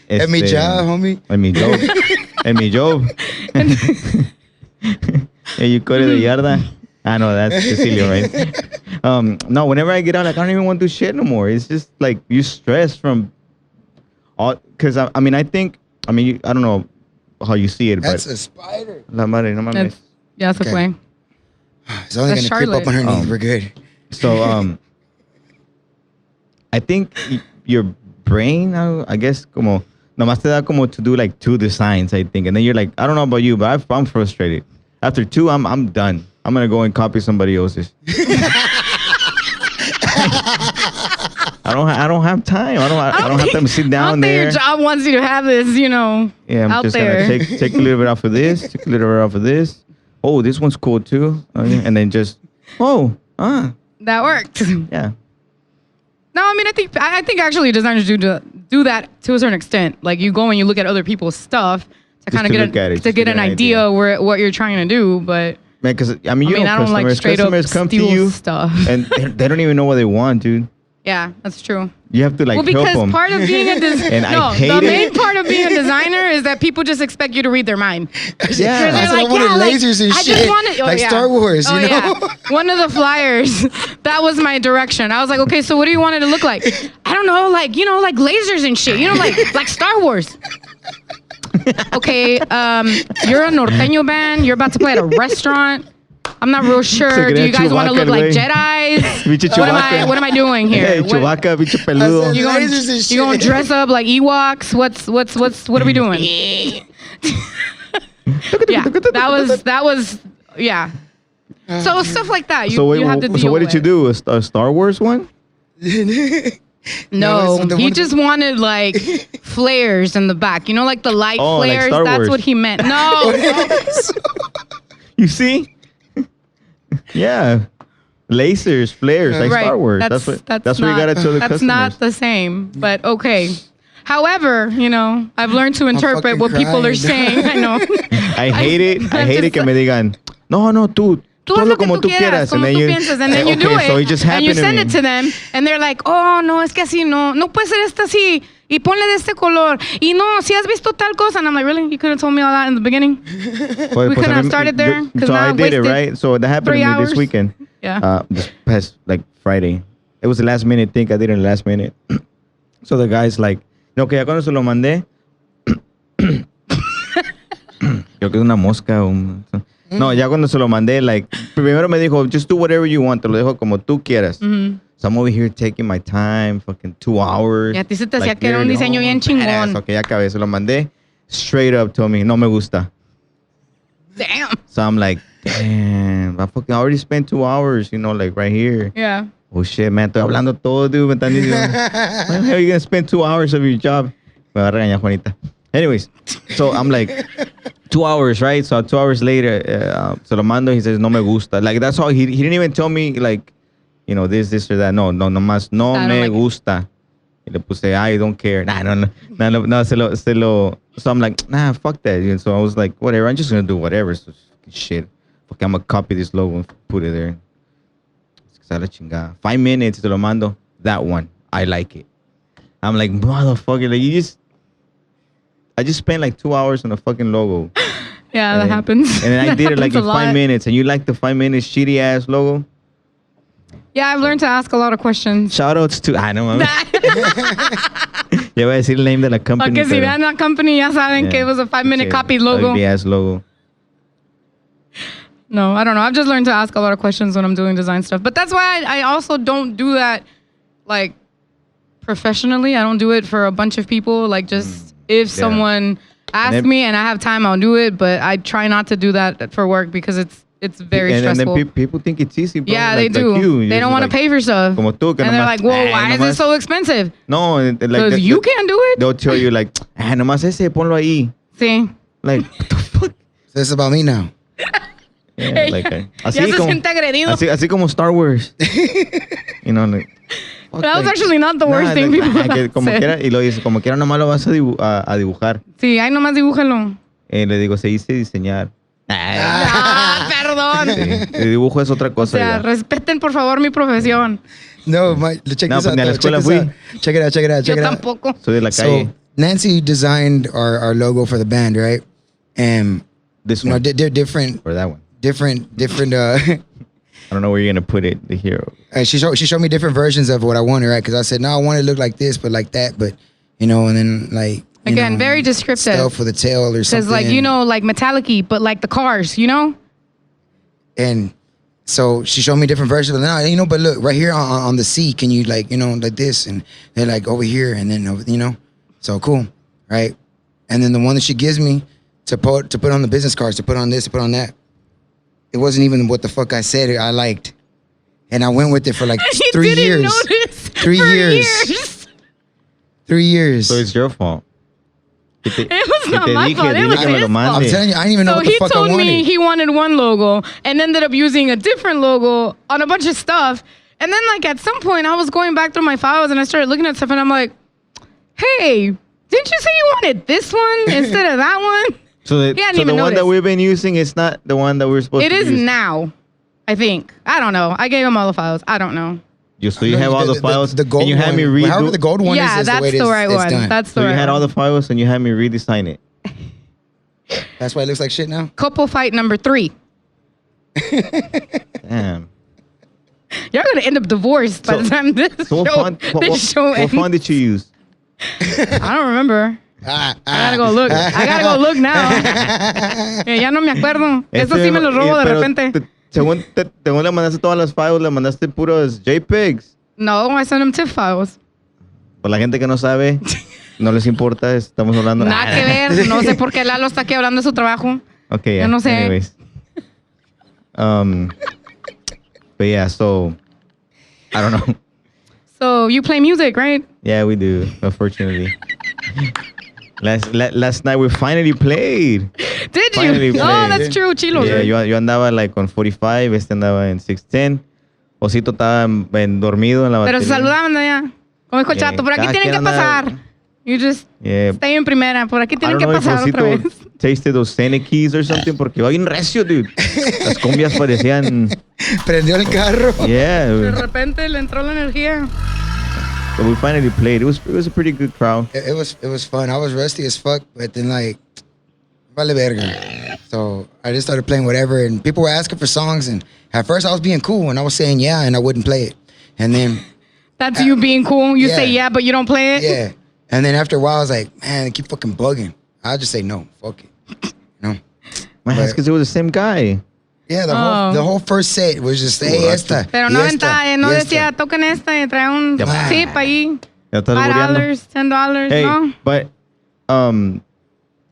At me
Este,
job, homie.
En mi job. En mi job. Hey, you cut it de yarda. I know that's Cecilio, right? No, whenever I get out, like, I don't even want to do shit no more. It's just like you stress from all. Because I mean, I don't know how you see it,
That's
but
a spider.
la madre, no mames.
That's, ya se
Okay.
fue.
It's only
That's
gonna creep up
Charlotte.
on her knees. We're good.
So I think your brain, I guess, como nomás te da como to do like 2 designs, I think, and then you're like, I don't know about you, but I'm frustrated. After 2, I'm done. I'm gonna go and copy somebody else's. I don't have time. I don't have time to sit
I
down
don't think
there.
your job wants you to have this,
Yeah, I'm
out
just
there.
gonna take a little bit off of this, take a little bit off of this. Oh, this one's cool too. Okay. And then just
That worked.
yeah.
No, I mean, I think actually designers do that to a certain extent. Like you go and you look at other people's stuff to kind of get an idea where what you're trying to do. But
Man, because I mean, you know,
I don't like
customers
straight up
come to
steal
you
stuff.
and they don't even know what they want, dude.
Yeah, that's true.
You have to like
Well,
help
because
them.
part of being a
And I
no,
hate
the
it.
main part of being a designer is that people just expect you to read their mind.
Yeah.
I said I
like,
wanted
yeah, like,
lasers and
I
shit,
just wanted,
like Star Wars, you know?
Yeah. One of the flyers, that was my direction. I was like, okay, so what do you want it to look like? I don't know, like, you know, like lasers and shit, you know, like Star Wars. Okay, you're a norteño band. You're about to play at a restaurant. I'm not real sure. Do you guys want to look like Jedis?
Bicho
What am I doing here?
Hey,
What-
Chewbacca, bicho peludo.
you
Lasers and shit.
gonna dress up like Ewoks? What are we doing? Yeah, that was yeah. So stuff like that.
So wait,
you have to deal
so what did you
with.
do? A Star Wars one?
No,
it's the
he
one-
just wanted like flares in the back. You know, like the light
Oh, like
flares.
Star
That's
Wars.
what he meant. No,
You see? Yeah. Lasers, flares, like
right.
Star Wars. That's what
not,
you gotta tell the
That's
customers.
not the same, but okay. However, you know, I've learned to interpret
fucking
what people are
crying.
saying. I know.
I hate it. I
I'm
hate it
just-
que me digan, no,
Tú
tú
haz
hazlo
lo que
como
tú
tú quieras.
como tú piensas, and then you do it,
So it just
and
happened
you
to
send
me.
it to them, and they're like, oh, no, es que así no puede ser esta así, y ponle de este color, y no, si has visto tal cosa, and I'm like, really? You could have told me all that in the beginning?
Pues,
we couldn't
a
have
mí-
started there, 'cause
So
now
I
I've
did it,
wasted
right? So that happened to
3
me
hours.
this weekend.
Yeah.
This past like Friday. It was the last minute thing. I did it in the last minute. So the guy's like, no, que ya cuando se lo mandé. Yo que es una mosca. No, ya cuando se lo mandé, like, primero me dijo, just do whatever you want. Te lo dejo como tú quieras. So I'm over here taking my time, fucking 2 hours.
Y a ti se te hacía que era un
literally,
diseño bien
badass.
chingón.
Ok, ya acabé. Se lo mandé. Straight up told me, no me gusta.
Damn.
So I'm like, damn, I fucking already spent 2 hours, you know, like right here.
Yeah.
Oh shit, man, estoy hablando todo, dude. Me están diciendo, why the hell are you gonna spend 2 hours of your job? Me va a regañar Juanita. Anyways, so I'm like, 2 hours, right? So 2 hours later, se lo mando. He says, no me gusta. Like, that's all. He didn't even tell me, like, you know, this or that. No, nomás, no
I don't
me
like it.
gusta. Y le puse, I don't care. No, se lo. So I'm like, nah, fuck that. And so I was like, whatever. I'm just gonna do whatever. So shit. Fuck, I'm gonna copy this logo and put it there. 5 minutes, te lo mando. That one, I like it. I'm like, motherfucker, like I just spent like 2 hours on a fucking logo.
Yeah,
And
that
then-
happens.
And then I
That
did it like
happens
in
a
5
lot.
minutes, and you like the 5 minutes shitty ass logo.
Yeah, I've learned to ask a lot of questions.
Shout outs to, I know, mames. Ya voy a decir el name de la company.
Porque si
pero-
vean la company, ya saben que
Yeah.
it was a 5-minute
Okay,
copy logo.
Ugly ass logo.
No, I don't know. I've just learned to ask a lot of questions when I'm doing design stuff. But that's why I also don't do that, like, professionally. I don't do it for a bunch of people. Like, just if someone asks
then-
me and I have time, I'll do it. But I try not to do that for work because it's very
And
stressful.
then people think it's easy, bro.
yeah,
like,
they do.
Like you.
They
You're
don't
just
want
like,
to pay for stuff.
Como tú, que
And they're
nomás,
like, well, why is
nomás-
it so expensive?
No, like
Because you can't do it.
They'll tell you like, nomás ese, ponlo ahí.
Sí.
Like, what the fuck?
So it's about me now.
Yeah, like,
Ya
así
se
como,
siente agredido.
así como Star Wars. You know, like, fuck,
That was
like,
actually not the worst
nah,
thing
like,
people
que
have
como
said.
quiera, y lo dice, como quiera nomás lo vas a dibujar.
Sí, ahí nomás dibújalo.
Le digo, se dice diseñar.
Ah, perdón.
Sí, el dibujo es otra
O
cosa.
sea,
ya.
respeten por favor mi profesión.
No, check
No,
this
pues
out.
ni a la
though. Check
escuela
this
fui.
out. Check it out. Check it out.
Yo
Check it out.
tampoco.
Soy de la calle.
So Nancy designed our logo for the band, right? And
This
you know,
one.
different.
Or that one.
Different.
I don't know where you're going to put it, the hero.
She showed me different versions of what I wanted, right? Because I said, no, I want it to look like this, but like that, but you know, and then like you
Again,
know,
very descriptive.
stuff for the tail or something.
Because like, you know, like metallic-y, but like the cars, you know?
And so she showed me different versions. And then, you know, but look right here on the C, can you like, you know, like this, and they're like over here, and then over, you know, so cool, right? And then the one that she gives me to put on the business cards, to put on this, to put on that, it wasn't even what the fuck I said I liked, and I went with it for like
He
3
didn't
years.
notice
3
for
years. 3 years.
So it's your fault.
It was not my fault. It
dile
was
que me
his
lo mande.
I'm telling you, I didn't even know
So
what the
he
fuck I
told
wanted.
me he wanted one logo and ended up using a different logo on a bunch of stuff. And then like at some point I was going back through my files and I started looking at stuff and I'm like, hey, didn't you say you wanted this one instead of that one?
So,
He hadn't
so the
even
one that
noticed.
we've been using is not the one that we're supposed
It
to
is
use.
now, I think. I don't know. I gave him all the files. I don't know.
So you have all the files.
The gold
and you had me
one.
read.
However, the gold one
Yeah,
is the
that's
way it
the
is.
right
It's
one.
done.
That's the
So you
right
had
one.
all the files and you had me redesign it.
That's why it looks like shit now.
Couple fight number 3.
Damn.
You're gonna end up divorced by
So-
the time this
So
show
what
ends.
font did you use?
I don't remember. I gotta go look. I gotta go look now. Ya no me acuerdo. Eso sí me lo robo de
Pero
repente.
Según le mandaste todas las files, le mandaste puros JPEGs.
No, I sent them TIFF files.
Por la gente que no sabe, no les importa, estamos hablando.
Nada que ver. No sé por qué Lalo está aquí hablando de su trabajo.
Okay, yeah.
Yo no sé.
Anyways. But yeah, so I don't know.
So you play music, right?
Yeah, we do, unfortunately. Last night we finally played.
Did
Finally
you?
played.
Oh, that's true. Chilos.
Yeah,
right?
yo andaba like on 45, andaba en 610. Osito estaba dormido en la
Pero
batería.
se saludaban ya. Como dijo el chato, por aquí
Cada
tienen
quien
que
anda-
pasar. You just
Yeah.
stay en primera. Por aquí
I
tienen
don't
que
know if
pasar otra
Osito
vez.
tasted those Senate keys or something, porque iba bien recio, dude. Las cumbias parecían...
Prendió el carro.
Yeah.
De repente le entró la energía.
So we finally played. It was a pretty good crowd.
It was fun. I was rusty as fuck, but then like, vale verga. So I just started playing whatever, and people were asking for songs, and at first I was being cool, and I was saying yeah, and I wouldn't play it, and then
That's you being cool. You
yeah.
say yeah, but you don't play it.
yeah, and then after a while I was like, man, they keep fucking bugging. I'll just say no, fuck it, no.
Man,
But-
that's because it was the same guy.
Yeah,
Oh.
the whole first set was just hey esta.
Pero no
y esta,
aventaba, no
y
decía
esta.
toquen esta y trae un
Ya.
tip ahí.
Ya estás albureando.
$5, $10,
Hey,
no.
but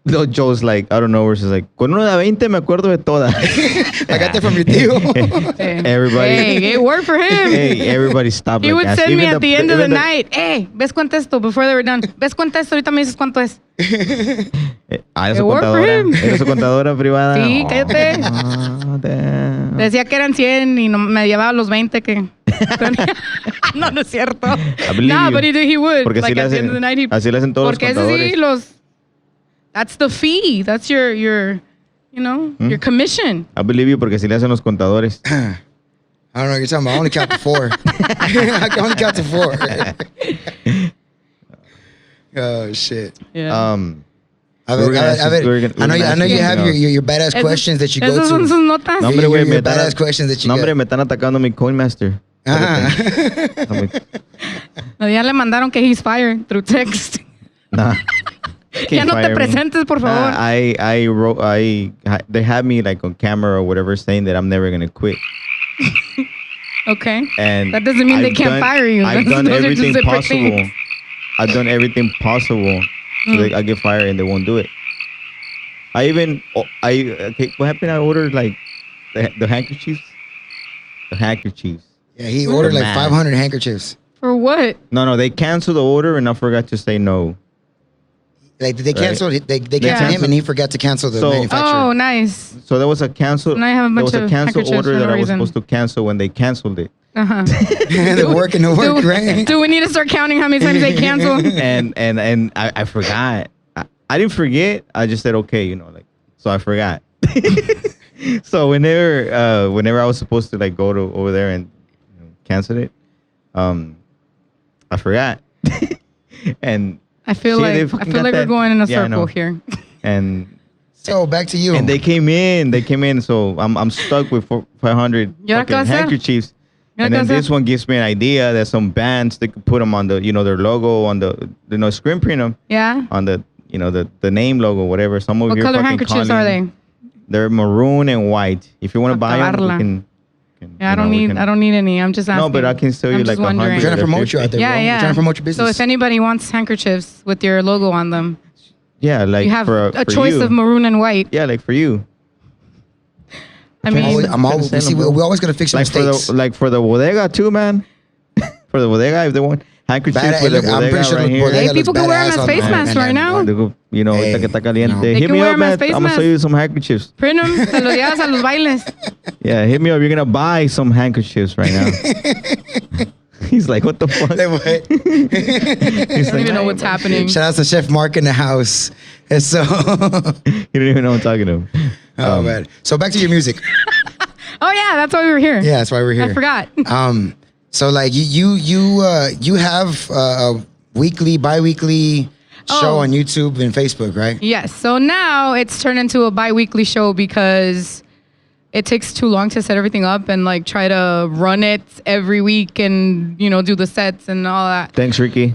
little Joe's like, I don't know, where she's like, con una de 20 me acuerdo de todas.
I got that from your tío.
Everybody.
Hey, it worked for him.
Hey, everybody stopped.
He
like
would
ass.
send me
Even
at the end of the
even
night, hey, ¿ves cuánto esto? Before they were done. ¿Ves cuánto esto? Ahorita me dices cuánto es.
Era
It
su
worked for
contadora.
him.
Era su contadora privada.
Sí, cállate.
Oh, damn.
Decía que eran 100 y no, me llevaba los 20 que... no, no es cierto.
believe
No,
you.
but he would.
Porque
like
así le
at the end
hacen,
of the night, he...
así le hacen todos
Porque
los
ese
contadores.
sí, that's the fee. That's your you know, your commission.
I believe you porque así le hacen los contadores.
I don't know what you're talking about. I only count to 4. I can only count to 4. Oh shit.
Yeah.
A ver, I know you have your badass questions that you go
Esas son
to.
sus notas.
No, hombre,
Your
güey, me están-
badass questions that you
No, hombre,
got.
me están atacando mi Coinmaster.
Ajá.
No, ya le mandaron que he's fired through text.
Nah.
Ya no te
Fire me.
presentes, por favor.
They had me like on camera or whatever saying that I'm never gonna quit.
Okay.
And
That doesn't mean they
I've
can't
done-
fire you.
I've done
Those are just
everything
separate
possible.
things.
I've done everything possible so that I get fired and they won't do it. Okay, what happened? I ordered like the handkerchiefs. The handkerchiefs.
Yeah, he ordered like
Man.
500 handkerchiefs.
For what?
No, they canceled the order and I forgot to say no.
Like they canceled. They canceled
Yeah.
him, and he forgot to cancel the
So-
manufacturer.
Oh, nice.
So there was a cancel.
Now I have a
There
bunch
was a
of
cancel
handkerchiefs
order
for
that
no
I was
reason.
supposed to cancel when they canceled it.
Uh-huh.
They're working to work, right?
Do we need to start counting how many times they cancel?
And I forgot. I didn't forget. I just said okay, so I forgot. So whenever I was supposed to like go to over there and cancel it, I forgot. And
I feel
See, they
like
fucking got
we're
that-
going in a
Yeah, I
circle
know.
here.
and
So back to you.
and they came in. So I'm stuck with 500
¿Y ahora qué va a
fucking
hacer?
handkerchiefs.
¿Y ahora
And
qué va a
then
hacer?
this one gives me an idea that some bands they could put them on the their logo on the screen print them
Yeah.
on the the name logo whatever. Some of
What
you
color
fucking
handkerchiefs are
calling-
they?
They're maroon and white. If you want to buy them,
Acabarla.
we can.
Yeah, I don't need any. I'm just asking.
No, but I can sell you
I'm
like
just wondering.
We're
100.
trying to promote you out there,
Yeah,
bro.
yeah.
We're trying to promote your
So
business.
if anybody wants handkerchiefs with your logo on them,
Yeah, like
you have
for
a choice
you.
of maroon and white.
Yeah, like for you.
I mean,
I'm always, we see, we always gotta fix your
Like
mistakes.
for the bodega too, man. For the bodega, if they want handkerchiefs
Bad-
with the
look, I'm
bodega
pretty sure
right
the
here.
bodega
Hey,
looks
people can wear them
badass
as
on
face
the
masks right now.
They go,
Hey,
ahorita que está caliente.
no.
They
Hit
can
me
wear
up,
'em as
man.
face
I'm gonna sell
masks.
you some handkerchiefs.
print them, te los llevas a los bailes.
Yeah, hit me up. You're gonna buy some handkerchiefs right now. He's like, what the fuck?
Say what?
He's
I don't even know what's happening.
Shout out to Chef Mark in the house. And so,
You don't even know what I'm talking to.
oh man. So back to your music.
Oh yeah, that's why we were here.
Yeah, that's why we're here.
I forgot.
So like you have a weekly, bi-weekly show
Oh.
on YouTube and Facebook, right?
Yes. So now it's turned into a bi-weekly show because it takes too long to set everything up and like try to run it every week and do the sets and all that.
Thanks, Ricky.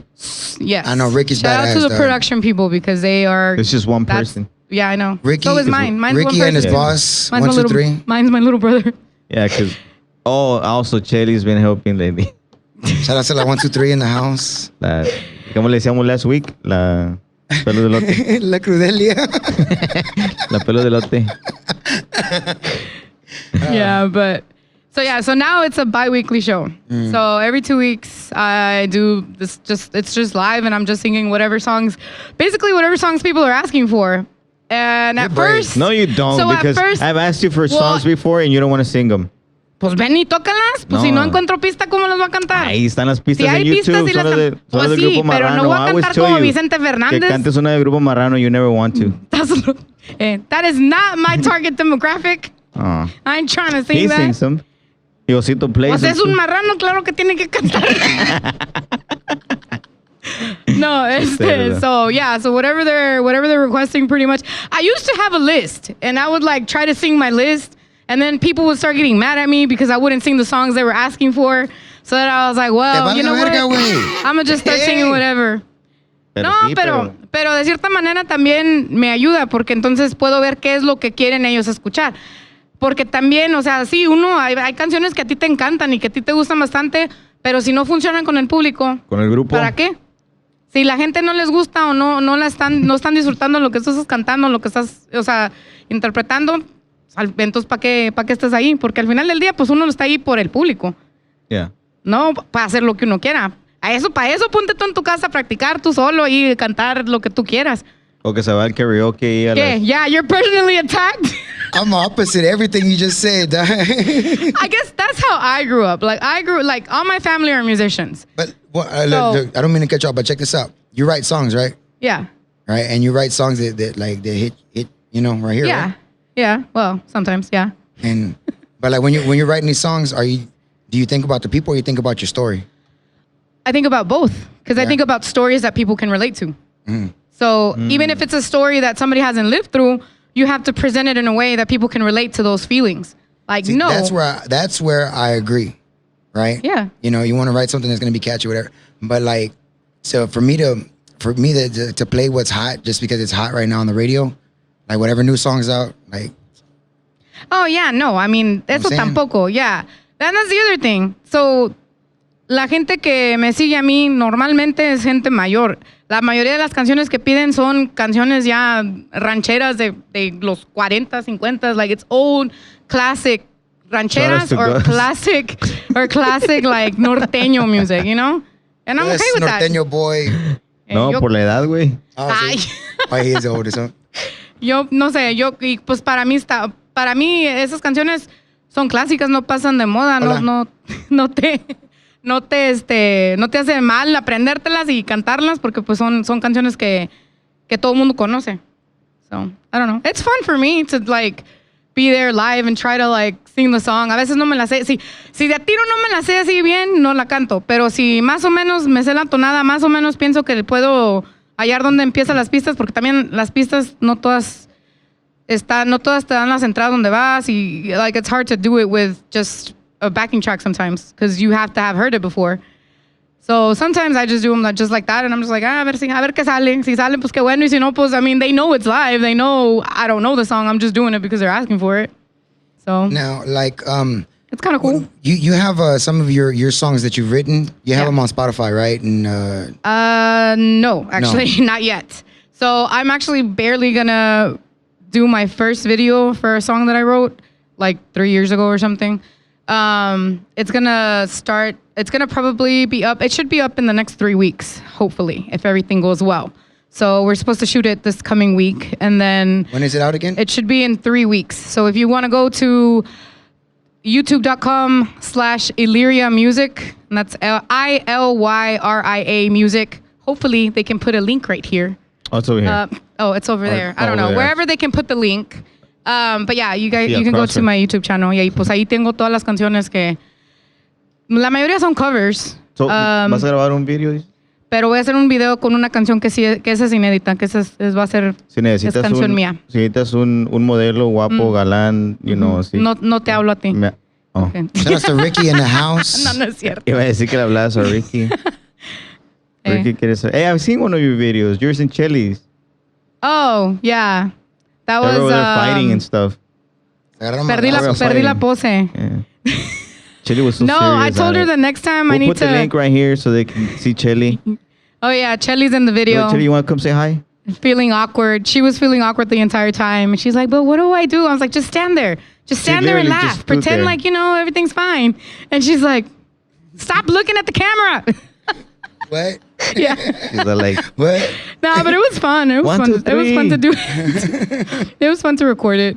Yes.
I know Ricky's
Shout out to
badass,
the
dog.
production people because they are.
It's just one
that's-
person.
Yeah, I know.
Ricky,
So is mine. Mine's
Ricky
one
and his
person.
boss,
Mine's
1,
my
2,
little,
3.
Mine's my little brother.
Yeah, because also Chelly's been helping lately.
Shout out to like 1, 2, 3 in the house.
¿Cómo le decíamos last week? La pelo de lote.
La Crudelia.
La pelo de lote.
Yeah, but so now it's a bi-weekly show. So every 2 weeks I do this. It's just live, and I'm just singing whatever songs people are asking for. And
You're
at
brave.
first,
No, you don't,
So at
because
first-
I've asked you for
Well-
songs before and you don't want to sing them.
pues ven y tócalas. Pues si no
No.
encuentro pista, ¿cómo las voy a cantar?
Ahí están las pistas
Si hay
en YouTube.
pistas, sí
son
las
las
can-
son
Pues
las del
sí,
Grupo
pero no
Marrano.
voy a
I always
cantar
tell
como
you
Vicente
que
Fernández.
cantes una del Grupo Marrano. You never want to.
That is not my target demographic.
Oh.
I ain't trying to sing
He
that.
sings them. Y Osito plays
Pues
them
es un
too.
marrano, claro que tiene que cantar. No,
Verdad.
so whatever they're requesting, pretty much. I used to have a list, and I would like try to sing my list, and then people would start getting mad at me because I wouldn't sing the songs they were asking for. So then I was like, well,
Te
you know
vale verga,
what?
güey.
I'm gonna just start singing whatever.
Pero
No,
sí,
pero de cierta manera también me ayuda porque entonces puedo ver qué es lo que quieren ellos escuchar. Porque también, o sea, sí, hay canciones que a ti te encantan y que a ti te gustan bastante, pero si no funcionan con el público,
con el grupo.
¿para qué? Si la gente no les gusta o no están disfrutando lo que tú estás cantando, lo que estás, o sea, interpretando, entonces ¿para qué estás ahí? Porque al final del día, pues uno está ahí por el público,
Yeah.
no para hacer lo que uno quiera. Para eso ponte tú en tu casa a practicar tú solo y cantar lo que tú quieras.
O que se va al karaoke y a
¿Qué?
las...
Yeah, you're personally attacked.
I'm opposite everything you just said. dog.
I guess that's how I grew up. Like all my family are musicians.
But
So-
look, I don't mean to cut you off, but check this out. You write songs, right?
Yeah.
Right, and you write songs that hit, right here.
Yeah.
Right?
Yeah. Well, sometimes, yeah.
And but like when you're writing these songs, do you think about the people or you think about your story?
I think about both because I
Yeah.
think about stories that people can relate to. So even if it's a story that somebody hasn't lived through, you have to present it in a way that people can relate to those feelings. Like,
See,
no.
that's where I agree, right?
Yeah.
You want to write something that's going to be catchy, whatever. But like, so for me to play what's hot just because it's hot right now on the radio, like whatever new song's out, like
Oh, yeah, no. I mean, eso
saying?
tampoco, yeah. And that's the other thing. So, la gente que me sigue a mí normalmente es gente mayor. La mayoría de las canciones que piden son canciones ya rancheras de los 40, 50, like it's old classic rancheras
Shout out to
or classic like norteño music, you know? And I'm
yes,
okay with that.
norteño boy.
No,
yo-
por la edad, güey.
Oh,
Ay.
sí. Oh, he is the oldest, huh?
Yo no sé, y pues para mí esas canciones son clásicas, no pasan de moda,
Hola.
no te hace mal aprendértelas y cantarlas porque pues son canciones que todo el mundo conoce. So, I don't know. It's fun for me to like be there live and try to like sing the song. A veces no me la sé. Si de a tiro no me la sé así bien, no la canto. Pero si más o menos me sé la tonada, más o menos pienso que puedo hallar dónde empiezan las pistas, porque también las pistas no todas te dan las entradas donde vas y like it's hard to do it with just a backing track sometimes because you have to have heard it before. So sometimes I just do them just like that and I'm just like, a ver qué sale. Si sale, pues qué bueno. Y si no, pues, I mean, they know it's live. They know I don't know the song. I'm just doing it because they're asking for it. So
Now, like,
it's kind of cool.
you have some of your songs that you've written. You have
Yeah.
them on Spotify, right? And
No, actually, not yet. So I'm actually barely gonna do my first video for a song that I wrote like 3 years ago or something. It's gonna probably be up. It should be up in the next 3 weeks, hopefully, if everything goes well. So we're supposed to shoot it this coming week, and then
when is it out again?
it should be in 3 weeks. So if you want to go to youtube.com/Ilyria Music, and that's ILYRIA Music. Hopefully they can put a link right here.
Oh, it's over here.
It's over there. I don't know.
over there.
Wherever they can put the link. But yeah, you guys,
Yeah,
you can go
across
to
from-
my YouTube channel. Y ahí, pues ahí tengo todas las canciones que La mayoría son covers.
So, ¿vas a grabar un video?
Pero voy a hacer un video con una canción que sí, que esa es inédita, que esa va a ser
Si necesitas
es canción mía.
Si necesitas un modelo guapo, galán, you know, sí.
No te hablo a ti.
Oh.
Okay.
Shout out to Ricky in the house.
No es cierto.
Iba a decir que le hablabas a Ricky. Ricky quiere saber. Hey, I've seen one of your videos. Yours and Chelly's.
Oh, yeah. That
They were
was...
fighting and stuff.
Perdí la pose.
Yeah. Chelly was so
No,
serious
I told
on
her
it.
the next time
We'll
I need
put the link right here so they can see Chelly.
Oh, yeah. Chelly's in the video.
Chelly, you want to come say hi?
Feeling awkward. She was feeling awkward the entire time. And she's like, but what do I do? I was like, just stand there. Just stand there and
literally
laugh.
just stood
Pretend
there.
like, everything's fine. And she's like, stop looking at the camera.
What?
Yeah.
She's like,
What?
No, but it was fun. It was
One,
fun.
two,
It was fun to
three.
do it. It was fun to record it.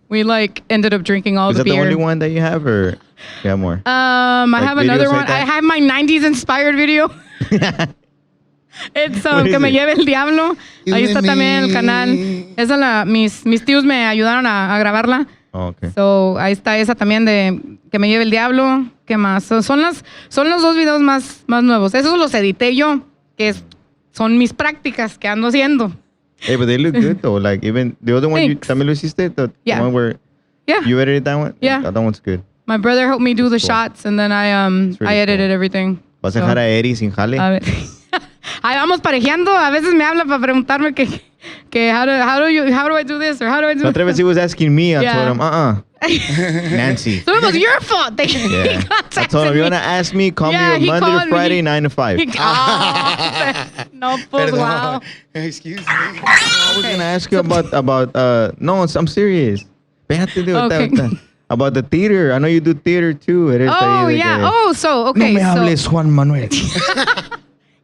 We ended up drinking all
is
the
that
beer.
the only one that you have, or you have more?
I have
videos
another
like
one.
that?
I have my 90s inspired video. It's
What is
Que me
it?
lleve el diablo.
You
Ahí
and
está también el
me.
canal. Esa mis tíos me ayudaron a grabarla.
Oh, okay.
So, ahí está esa también de Que me lleve el diablo. ¿Qué más? Son los dos videos más nuevos. Esos los edité yo, son mis prácticas que ando haciendo.
Hey, but they look good though. Like even the other one,
Thanks.
también lo hiciste? The
Yeah.
one where
Yeah.
you edited that one?
Yeah.
That one's good.
My brother helped me do the
Cool.
shots and then I
really
edited
cool.
everything.
¿Vas a dejar a Eri sin jale?
A ver. Ahí vamos parejeando. A veces me habla para preguntarme que how do I do this or how do I do
La otra vez he was asking me. I
Yeah.
told him, Nancy.
So it was your fault. He
Yeah. I
contacted
told him, you
me.
want to ask me, call
Yeah,
me
he
on Monday
called
to
me.
Friday, 9 to 5.
No, pues, wow.
Excuse me.
I was going to ask you about no, I'm serious. Espérate, dude,
Okay.
ahorita. About the theater. I know you do theater too. Eres
Oh,
ahí de
yeah.
que,
Oh, so, okay.
No me
so,
hables, Juan Manuel.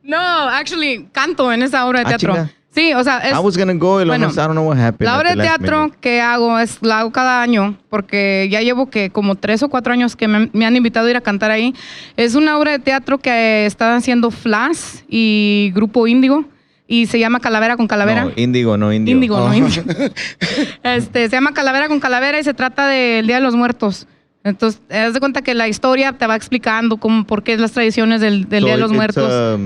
No, actually, canto en esa obra de teatro.
chinga.
Sí, o sea,
I was going to go, and
bueno,
almost, I don't know what happened.
la
at
obra
the
de
last
teatro
minute.
que hago la hago cada año porque ya llevo como 3 o 4 años que me han invitado a ir a cantar ahí. Es una obra de teatro que están haciendo Flash y Grupo Índigo y se llama Calavera con Calavera.
No, Índigo, no Indio.
Índigo, no
Oh.
Índigo. Se llama Calavera con Calavera y se trata del Día de los Muertos. Entonces, haz de cuenta que la historia te va explicando por qué las tradiciones del Día de los Muertos.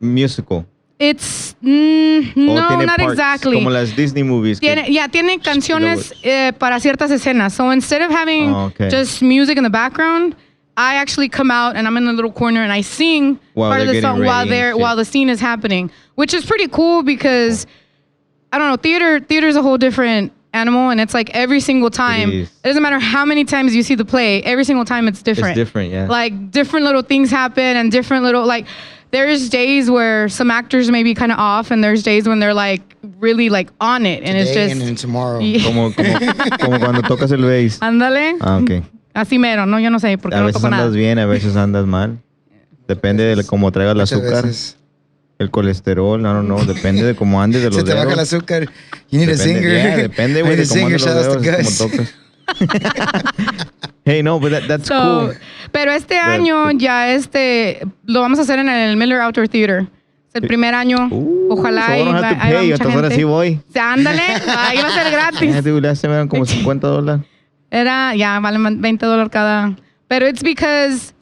Musical.
It's
O
no,
tiene
not
parts,
exactly.
Como las Disney movies.
Tiene canciones para ciertas escenas. So instead of having just music in the background, I actually come out and I'm in a little corner and I sing
While
part of
they're
the song
getting ready and shit.
while the scene is happening, which is pretty cool because I don't know, theater is a whole different animal, and it's like every single time.
is.
It doesn't matter how many times you see the play, every single time it's different.
It's different, yeah.
Like different little things happen and different little like. There's days where some actors may be kind of off, and there's days when they're like really like on it, and it's
Today
just
and then tomorrow.
Yeah.
Como cuando tocas el bass.
Ándale.
Ah, ok.
Así mero, no, yo no sé, porque
A
no
veces
toco nada.
andas bien, a veces andas mal. Depende de cómo traigas el
Muchas
azúcar,
veces.
el colesterol, no, depende de cómo andes de los
Se te baja el
dedos.
azúcar. You need a singer.
Yeah, depende, güey,
I need
de
a
cómo
singer.
andes
Shout
los
out to
dedos,
Gus.
cómo tocas. Hey, no, but that's cool.
Pero este año ya lo vamos a hacer en el Miller Outdoor Theater. Es el primer año. Ojalá
so I don't have to
haya
pay.
mucha
Hasta ahora
gente.
sí voy.
O sea, ándale, ahí va a ser gratis.
Yeah, dude, last time eran como $50.
Valen $20 cada. Pero it's because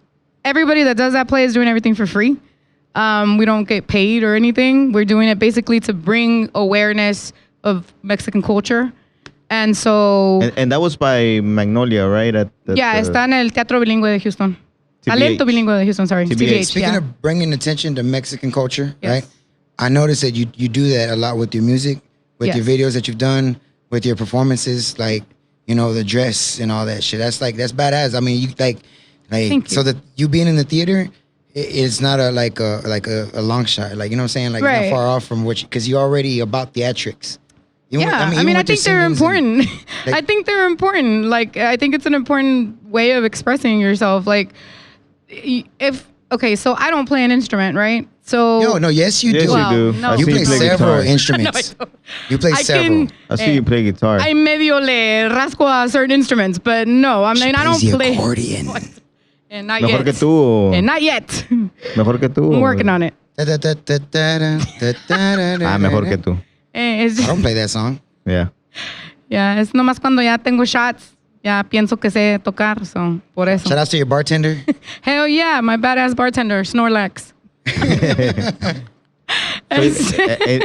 everybody that does that play is doing everything for free. We don't get paid or anything. We're doing it basically to bring awareness of Mexican culture. And so...
And that was by Magnolia, right?
está en el Teatro Bilingüe de Houston.
TBH.
Talento Bilingüe de Houston, sorry.
TBH.
Speaking
yeah.
of bringing attention to Mexican culture,
Yes.
right? I noticed that you do that a lot with your music, with your
Yes.
videos that you've done, with your performances, like, you know, the dress and all that shit. That's badass. I mean, you like
Thank
so
you.
that you being in the theater, it's not a long shot. Like, you know what I'm saying? Like, you're
Right.
not far off from because you're already about theatrics.
Yeah, I
even
mean, I
with your
think they're
singings and-
important.
like-
I think they're important. Like, I think it's an important way of expressing yourself. Like, so I don't play an instrument, right? So
No, yes, you
Yes,
do.
you
Well,
do.
no.
I
You
see
play several
guitar.
instruments.
No, I don't.
You play
I
several.
can-
I see you play guitar.
I medio le rasco a certain instruments, but no, I mean, I don't
Plays the
play.
accordion.
And not
Mejor
yet.
que tú. O
And not yet.
mejor que tú.
I'm
o-
working on it.
Mejor que tú.
It's
I
just,
don't play that song.
Yeah.
yeah, es nomás cuando ya tengo shots ya pienso que sé tocar, so, por eso.
Shout out to your bartender.
Hell yeah, my badass bartender, Snorlax.
So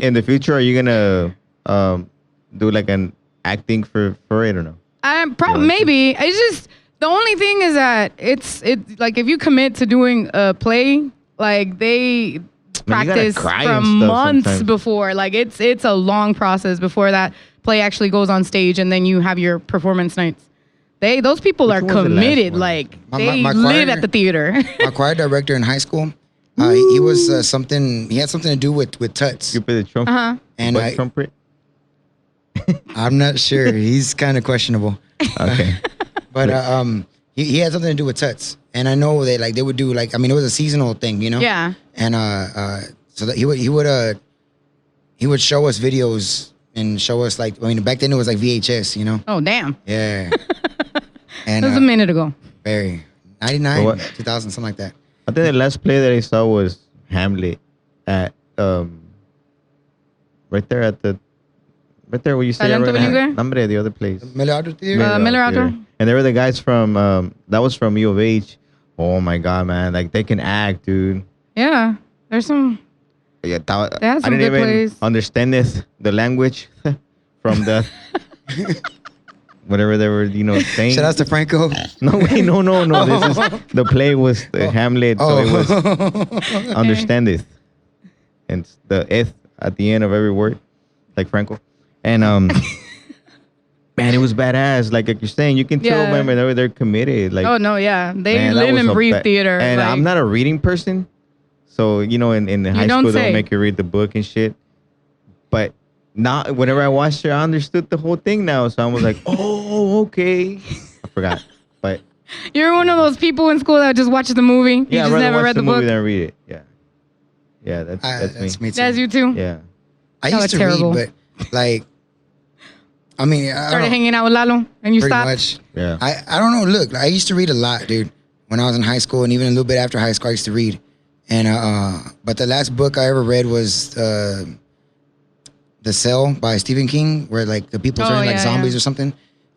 in the future, are you gonna do like an acting for it or no?
Maybe. It's just the only thing is that it's like if you commit to doing a play, like they
Man, you gotta
practice
cry
from
and stuff
months
sometimes.
before. Like it's a long process before that play actually goes on stage, and then you have your performance nights. Those people
Which
are
one was the last
committed.
one?
Like
My
they
choir-
live at the theater.
My choir director in high school, he was he had something to do with tuts.
You play the trumpet.
Uh-huh.
And
What trumpet?
I'm not sure. He's kind of questionable.
Okay.
But he had something to do with tuts. And I know that like they would do like, I mean, it was a seasonal thing, you know?
Yeah.
And so that he would show us videos and show us like, I mean, back then it was like VHS, you know?
Oh damn.
Yeah. And
That was a minute ago.
very 99,
What?
2000, something like that.
I think the last play that I saw was Hamlet at right there where you say
Talento
right now.
Bilingüe?
Nombre, the other place.
Miller Outdoor Theater?
Miller
Yeah.
Outdoor?
And they were the guys from that was from U of H. Oh my god, man! Like they can act, dude.
Yeah. There's some.
Yeah,
They had
I
some
didn't
good
even
plays.
understand the language from the whatever they were, saying.
Shout out to Franco.
No, wait, no. This is the play was the Hamlet, so it was understandeth, and the eth at the end of every word, like Franco, and man, it was badass. Like you're saying, you can tell,
Yeah.
man, they're committed. Like,
Oh no, yeah. They
man, that
live
was
and
a
breathe theater.
And
like,
I'm not a reading person, so in high
don't
school
say.
they'll make you read the book and shit. But now, whenever I watched it, I understood the whole thing now. So I was like, oh, okay. I forgot, but
You're one of those people in school that just watches the movie. You
yeah, I'd
just
rather
never
watch
read
the
the
movie
book.
than read it. Yeah, that's me.
That's me too.
That's you too.
Yeah.
I
Oh,
used
it's
to
terrible.
read, but like, I mean, I
Started
don't,
hanging out with Lalo, and you
pretty
stopped.
much.
Yeah.
I don't know. Look, I used to read a lot, dude. When I was in high school, and even a little bit after high school, I used to read. And but the last book I ever read was The Cell by Stephen King, where like the people turn like
yeah,
zombies
yeah.
or something.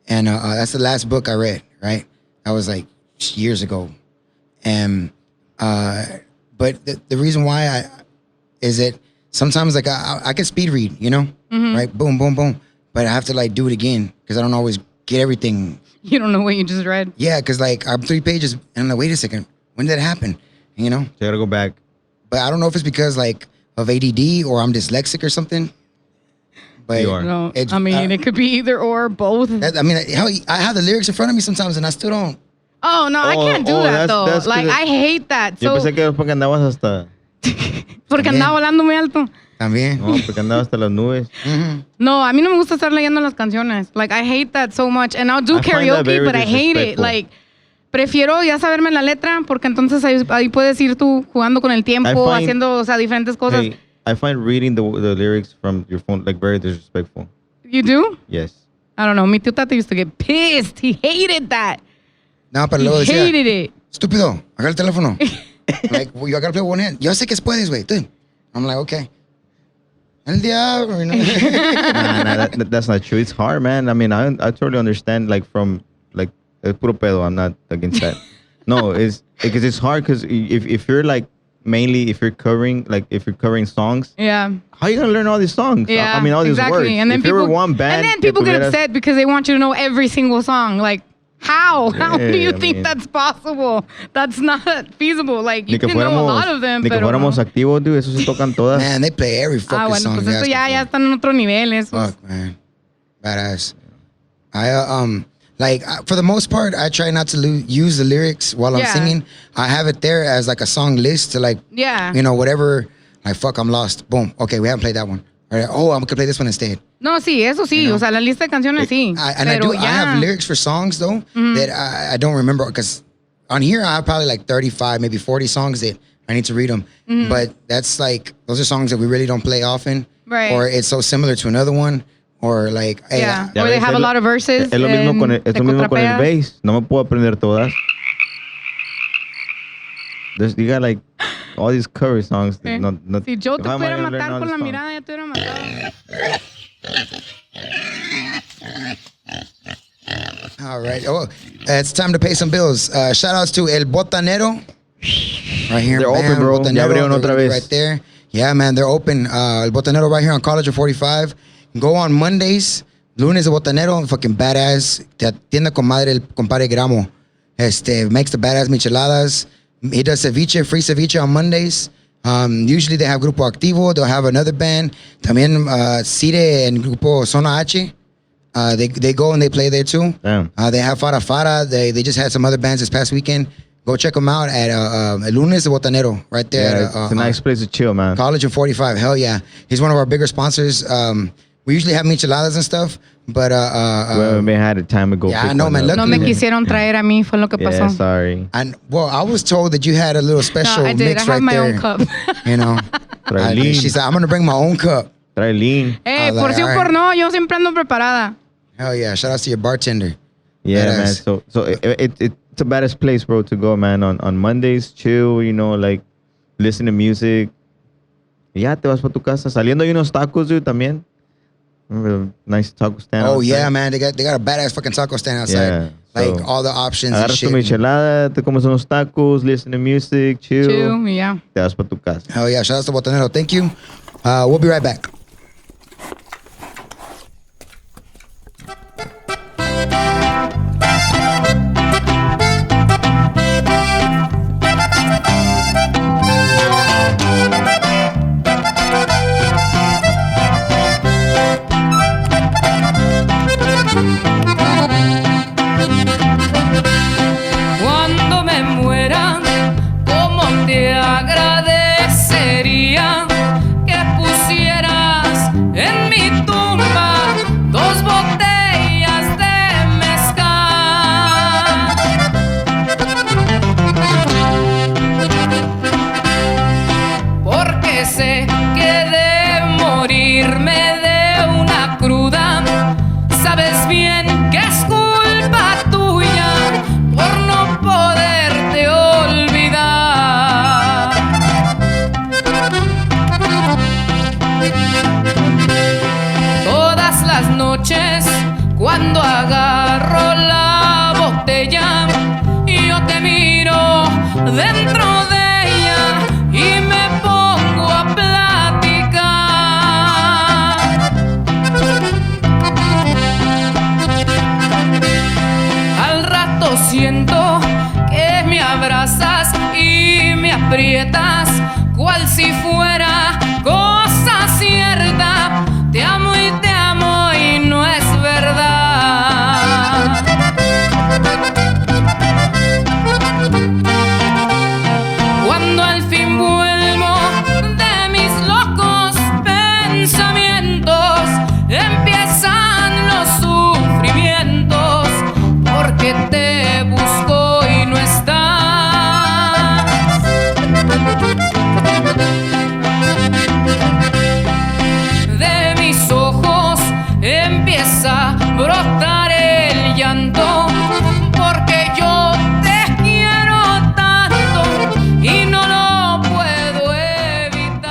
And that's the last book I read. Right, that was like years ago. And but the reason why is that sometimes like I can speed read, you know, right? Boom, boom, boom. But I have to like do it again because I don't always get everything.
You don't know what you just read.
Yeah, because like I'm 3 pages and I'm like, wait a second, when did that happen? You know,
So you gotta go back.
but I don't know if it's because like of ADD or I'm dyslexic or something. But
You are.
No,
It's-
I mean it could be either or both.
I mean, hell, I have the lyrics in front of me sometimes and I still don't.
Oh no, I can't do that though.
that's
Like
'cause
I hate that.
Yo
So
pensé que era porque andabas hasta.
porque
También.
andaba volando muy alto.
También.
No, porque andabas hasta las nubes.
No, a mí no me gusta estar leyendo las canciones. Like I hate that so much, and I'll do
I find
karaoke,
that very
but I hate it.
disrespectful.
Like prefiero ya saberme la letra porque entonces ahí puedes ir tú jugando con el tiempo,
I find-
haciendo, o sea, diferentes cosas.
Hey, I find reading the lyrics from your phone like very disrespectful.
You do?
Yes.
I don't know. Mi tío Tata used to get pissed. He hated that.
No, pero
He
luego decía,
hated it.
estúpido, agarra el teléfono. Like, well, you gotta play one hand. Yo sé que puedes, güey. Dude. I'm like, okay. El diablo, you know?
Nah, that's not true. It's hard, man. I mean, I totally understand. Like from like puro pedo. I'm not against that. No, it's because it's hard because if you're like mainly if you're covering songs,
Yeah.
how you gonna learn all these songs?
Yeah.
I mean, all these
exactly.
words.
And then
if
people,
you were one band,
and then people
que
get
tuvieras-
upset because they want you to know every single song. Like, how? How do
Yeah,
you
I
think
mean-
that's possible? That's not feasible. Like, you
Ni que
can know a
fuéramos,
lot of them,
ni que
pero
fuéramos
no.
activos, dude. Eso sí tocan todas.
Man, they play every fucking
Ah, bueno,
song.
pues
you
eso
ask
ya
them for.
están en otro nivel, eso.
Fuck, man. Badass. For the most part, I try not to use the lyrics while I'm
Yeah.
singing. I have it there as like a song list to like,
Yeah.
you know, whatever. Like, fuck, I'm lost. Boom. Okay, we haven't played that one. All right. Oh, I'm gonna play this one instead.
No, sí, eso sí.
You know?
O sea, la lista de canciones sí. Pero
I
ya.
have lyrics for songs though that I don't remember because on here I have probably like 35, maybe 40 songs that I need to read them. But that's like those are songs that we really don't play often,
Right.
or it's so similar to another one, or like hey,
Yeah.
Ya
Or they
ves,
have a
es lo-
lot of verses.
Es lo mismo
and
con el, es
te
lo mismo con el
contrapeas.
bass. No me puedo aprender todas. You got like all these cover songs.
Sí.
Not,
Si yo te
how am I
pudiera
gonna learn
matar
all
con
these
la
songs?
mirada, ya te hubiera matado.
All right. Oh, it's time to pay some bills. Shout outs to El Botanero. Right here.
They're open, bro. Ya abrieron otra vez.
Right there. Yeah, man, they're open. El Botanero right here on College of 45. Go on Mondays. Lunes El Botanero, fucking badass. Te atiende con madre el compadre Gramo. Makes the badass micheladas. He does ceviche, free ceviche on Mondays. Usually they have Grupo Activo. They'll have another band. También Cire and Grupo Zona H. They go and they play there too.
Damn.
They have Fara Fara. They just had some other bands this past weekend. Go check them out at El Lunes de Botanero right there.
Yeah, it's a nice place to chill, man.
College of 45. Hell yeah. He's one of our bigger sponsors. We usually have micheladas and stuff, but
we haven't had the time to go.
Yeah,
pick
I know,
one
man.
up.
No me quisieron traer a mí, fue lo que
Yeah,
pasó.
sorry.
And well, I was told that you had a little special
No, I did.
mix
I have
right
my
there.
own cup.
You know,
Trae lean.
she said, "I'm gonna bring my own cup."
Trae lean.
Hey,
I was
por
like,
sí o
all
por
right.
no, yo siempre ando preparada.
Hell yeah! Shout out to your bartender.
Yeah, man.
Badass.
So it's a badass place, bro, to go, man. On Mondays, chill, like listen to music. Y ya te vas para tu casa. Saliendo hay unos tacos, dude, también. Remember the nice taco stand.
Oh
outside?
yeah, man! They got a badass fucking taco stand outside.
Yeah,
Like
so
all the options and
Agarras tu
shit.
michelada, te comes unos tacos, listen to music, chill.
Chill, y ya.
Te vas para tu casa.
Hell yeah! Shout out to Botanero. Thank you. We'll be right back.
Cuando me muera, ¿cómo te agradecería que pusieras en mi tumba 2 botellas de mezcal? Porque sé que de morirme de una cruda, sabes bien que es culpa tuya por no poderte olvidar. Todas las noches cuando agarro la botella, yo te miro dentro de ella y me pongo a platicar. Al rato siento que me abrazas y me aprietas, cual si fuera cosa cierta. Te amo y no es verdad. Cuando al fin vuelvo de mis locos pensamientos, empiezan los sufrimientos, porque te busco y no estás. De mis ojos empieza a brotar el llanto, porque yo te quiero tanto y no lo puedo evitar.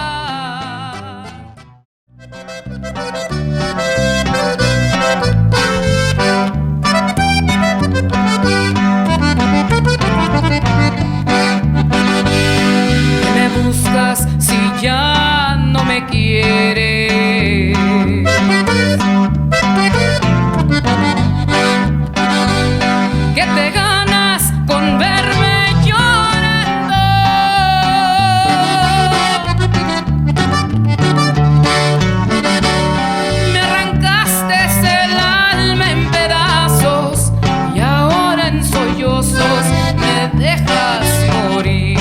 ¿Qué me buscas si ya no me quieres? ¿Qué te ganas con verme llorando? Me arrancaste el alma en pedazos y ahora en sollozos me dejas morir.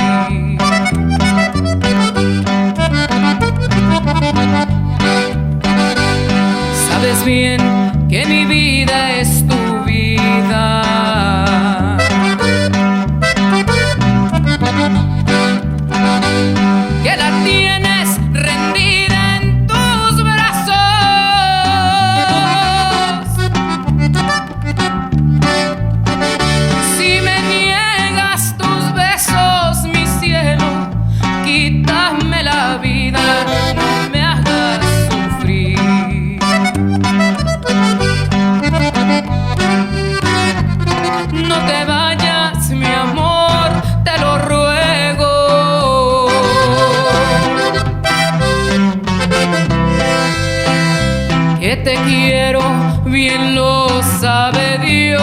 te quiero, bien lo sabe Dios.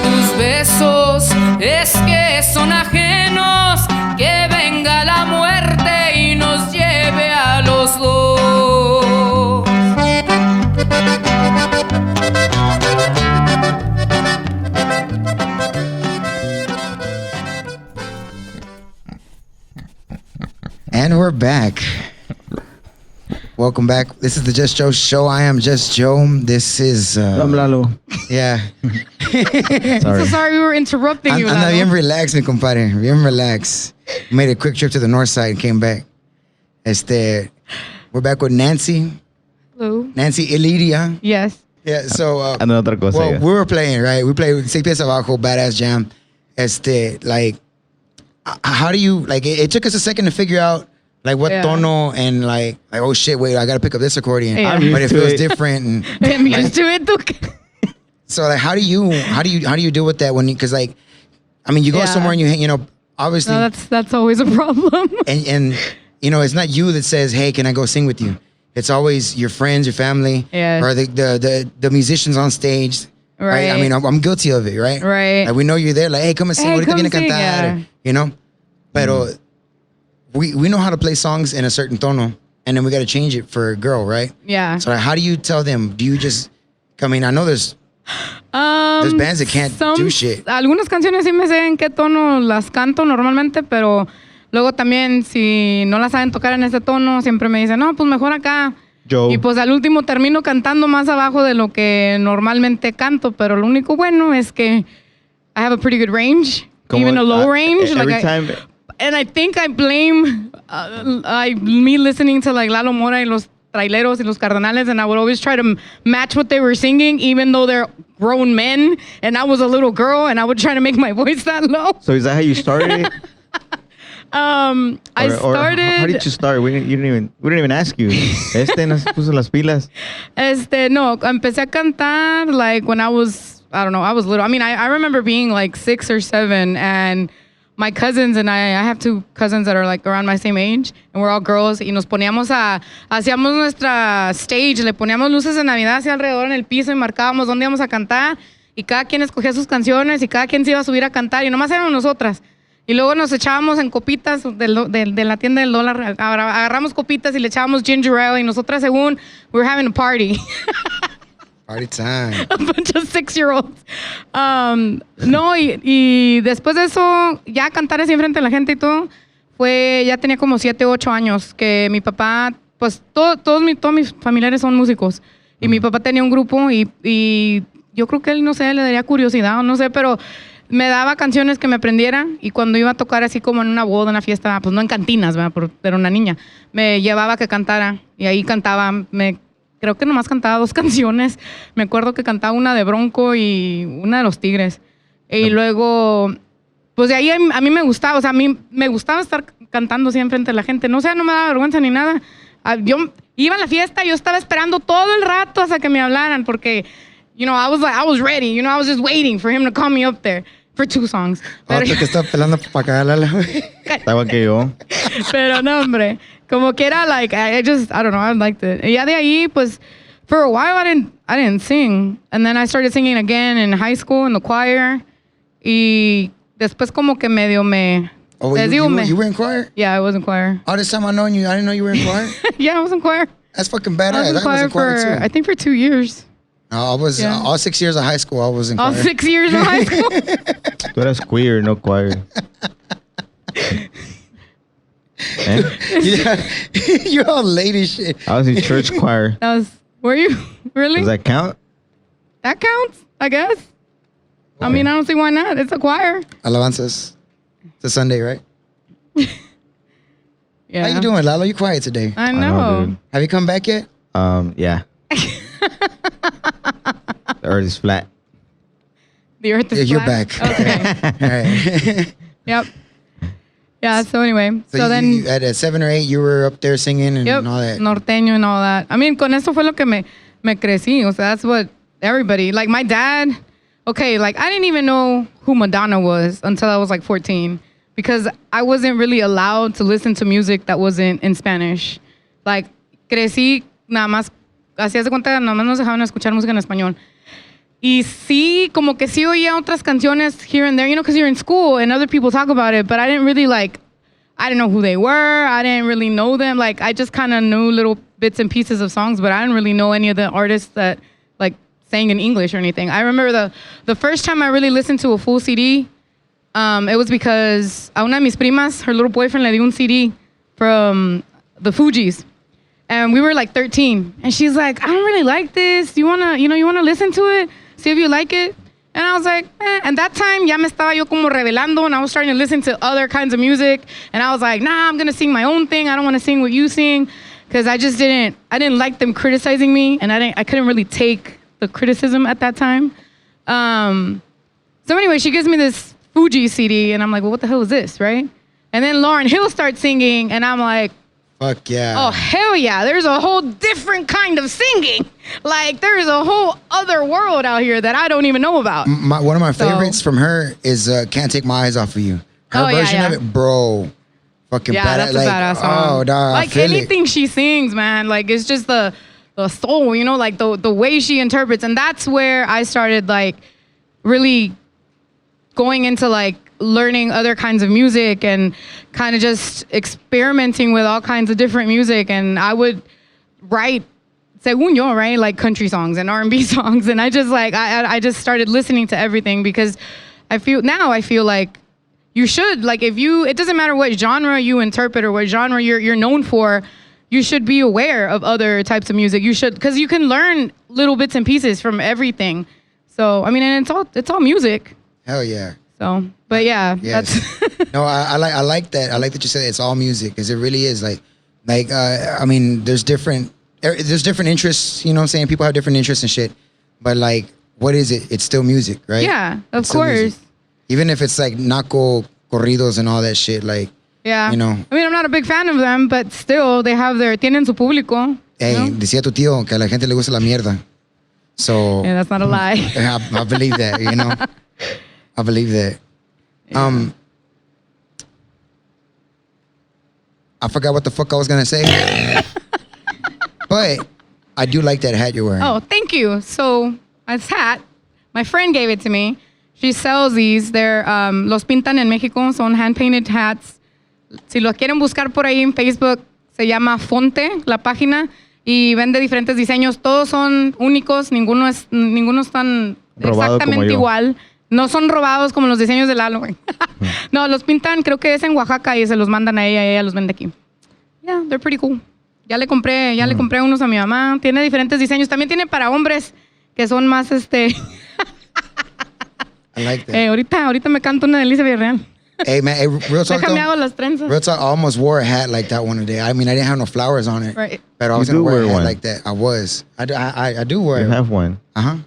Tus besos es que son ajenos, que venga la muerte y nos lleve a los dos.
And we're back. Welcome back. This is the Just Joe Show. I am Just Joe. This is
I'm Lalo.
yeah.
So sorry we were interrupting you.
Anda
Lalo.
bien relax, mi compadre. Bien relax. Made a quick trip to the north side, came back. We're back with Nancy.
Hello.
Nancy Ilyria.
Yes.
Yeah, so
Ando otra cosa.
well,
ya.
we were playing, right? We played Seis Pies Abajo, badass jam. Like, how do you, like, it took us a second to figure out, like, what
Yeah.
tono and, like, oh, shit, wait, I got to pick up this accordion.
Yeah.
I'm used
But it
to
feels
it.
different. And
I'm used to it.
so, like, how do you deal with that when you, because, like, I mean, you go
Yeah.
somewhere and you know, obviously,
No, that's always a problem.
and you know, it's not you that says, hey, can I go sing with you? It's always your friends, your family,
Yes.
or the musicians on stage. Right. I
Right.
mean, I'm guilty of it, right?
Right.
Like we know you're there, like, hey, come and sing,
Hey,
ahorita
come
viene a
sing,
cantar,
yeah.
you know? Pero we know how to play songs in a certain tono, and then we got to change it for a girl, right?
Yeah.
So like, how do you tell them? Do you just, I mean, I know there's bands that can't do shit.
Algunas canciones sí me sé en qué tono las canto normalmente, pero luego también si no las saben tocar en ese tono, siempre me dicen, no, pues mejor acá.
Joe.
Y pues al último termino cantando más abajo de lo que normalmente canto, pero lo único bueno es que I have a pretty good range,
Como,
even a low range.
Every
like
time.
and I think I blame me listening to like Lalo Mora y los traileros y los cardenales, and I would always try to match what they were singing, even though they're grown men, and I was a little girl, and I would try to make my voice that low.
So is that how you started?
I
Or
started.
how did you start? We didn't even ask you. Nos puso las pilas.
No, empecé a cantar like when I was, I don't know, I was little. I mean, I remember being like 6 or 7, and my cousins and I have 2 cousins that are like around my same age, and we're all girls, y nos poníamos hacíamos nuestra stage, le poníamos luces de Navidad hacia alrededor en el piso y marcábamos dónde íbamos a cantar, y cada quien escogía sus canciones y cada quien se iba a subir a cantar, y nomás éramos nosotras. Y luego nos echábamos en copitas de la tienda del dólar, agarramos copitas y le echábamos ginger ale, y nosotras según we were having a party.
Party time.
A bunch of 6-year-olds. No, y después de eso, ya cantar así enfrente de la gente y todo, ya tenía como 7, 8 años, que mi papá, pues todos mis familiares son músicos, y mi papá tenía un grupo, y yo creo que él, no sé, le daría curiosidad, o no sé, pero me daba canciones que me aprendiera, y cuando iba a tocar así como en una boda, una fiesta, pues no en cantinas, ¿verdad? Pero una niña, me llevaba a que cantara, y ahí cantaba, creo que nomás cantaba 2 canciones. Me acuerdo que cantaba una de Bronco y una de Los Tigres. Y luego, pues de ahí a mí me gustaba, o sea, a mí me gustaba estar cantando así enfrente de la gente. No sé, no me daba vergüenza ni nada. Yo iba a la fiesta y yo estaba esperando todo el rato hasta que me hablaran, porque, you know, I was ready, you know, I was just waiting for him to call me up there for 2 songs.
Otro que está pelando para cagarla.
Estaba que yo.
Pero no, hombre. Como que era like, I don't know, I liked it. Y ya de ahí, pues, for a while I didn't sing. And then I started singing again in high school, in the choir. Y después como que medio
Oh,
les digo,
you were in choir?
Yeah, I was in choir.
All this time I known you, I didn't know you were in choir.
Yeah, I was in choir.
That's fucking
I
badass.
was in choir
too.
I think for 2 years.
No, I was
Yeah.
all 6 years of high school. I was in
All
choir.
6 years of high school.
Tú eras queer, no choir. Eh?
Yeah, you're all lady shit.
I was in church choir.
Were you? Really?
Does that count?
That counts, I guess. I mean, I don't see why not. It's a choir.
Alabanzas. It's a Sunday, right?
Yeah.
How you doing, Lalo? You quiet today.
I
know,
know.
dude.
Have you come back yet?
Yeah. The earth is flat.
The earth is
Yeah, you're
flat.
back.
Okay.
All right.
Yep. Yeah, so anyway. So then...
you, at 7 or 8, you were up there singing and
Yep,
all that.
norteño and all that. I mean, con eso fue lo que me crecí. O sea, that's what everybody... Like, my dad... Okay, like, I didn't even know who Madonna was until I was, like, 14. because I wasn't really allowed to listen to music that wasn't in Spanish. Like, crecí nada más, hacías de cuenta, nada más nos dejaban escuchar música en español. Y sí, como que sí oía otras canciones here and there, you know, because you're in school and other people talk about it, but I didn't really I didn't know who they were. I didn't really know them. Like, I just kind of knew little bits and pieces of songs, but I didn't really know any of the artists that, like, sang in English or anything. I remember the first time I really listened to a full CD, it was because a una de mis primas, her little boyfriend le dio un CD from the Fugees. And we were like 13. And she's like, I don't really like this. You wanna listen to it? See if you like it? And I was like, eh. And that time, ya me estaba yo como revelando, and I was starting to listen to other kinds of music. And I was like, nah, I'm gonna sing my own thing. I don't wanna sing what you sing. Because I didn't like them criticizing me, and I couldn't really take the criticism at that time. So anyway, she gives me this Fuji CD, and I'm like, well, what the hell is this, right? And then Lauryn Hill starts singing, and I'm like,
Fuck yeah.
oh, hell yeah. There's a whole different kind of singing. Like, there's a whole other world out here that I don't even know about.
One of my favorites from her is Can't Take My Eyes Off of You. Her version of it, bro. Fucking
yeah, that's a badass song.
Oh, dog,
like, anything she sings, man. Like, it's just the soul, you know, like the way she interprets. And that's where I started, like, really going into, like, learning other kinds of music and kind of just experimenting with all kinds of different music. And I would write, según yo, right, like country songs and R&B songs. And I just like, I just started listening to everything because I feel like you should, like, it doesn't matter what genre you interpret or what genre you're known for, you should be aware of other types of music. You should, because you can learn little bits and pieces from everything. So, I mean, and it's all music.
Hell yeah.
So, but yeah,
yes.
that's
No, I like that. I like that you said it's all music, because it really is like I mean, there's different interests, you know what I'm saying? People have different interests and shit. But like, what is it? It's still music, right?
yeah, of
It's still
course.
music. Even if it's like naco corridos and all that shit, like,
Yeah.
you know.
I mean, I'm not a big fan of them, but still, they have tienen su público.
Hey,
you know?
decía tu tío que a la gente le gusta la mierda. So
Yeah, that's not a lie.
I believe that, you know. I believe that. I forgot what the fuck I was gonna say. But I do like that hat you're wearing.
Oh, thank you. So, this hat, my friend gave it to me. She sells these. They're, los pintan en México. Son hand-painted hats. Si los quieren buscar por ahí en Facebook, se llama Fonte, la página, y vende diferentes diseños. Todos son únicos. Ninguno están
Robado como
exactamente
yo.
igual. No son robados como los diseños de Lalo, güey. No, los pintan, creo que es en Oaxaca, y se los mandan a ella y ella los vende aquí. Yeah, they're pretty cool. Ya le compré unos a mi mamá. Tiene diferentes diseños. También tiene para hombres que son más
I like that.
ahorita me canto una de Ilyria Villarreal.
Hey man, hey, real talk
Déjame hago
though.
las trenzas.
Real talk, I almost wore a hat like that one today. I mean, I didn't have no flowers on it.
Right.
But I
You
was gonna
do
wear a
wear
hat
one.
like that. I was. I do wear
You
it.
have one.
I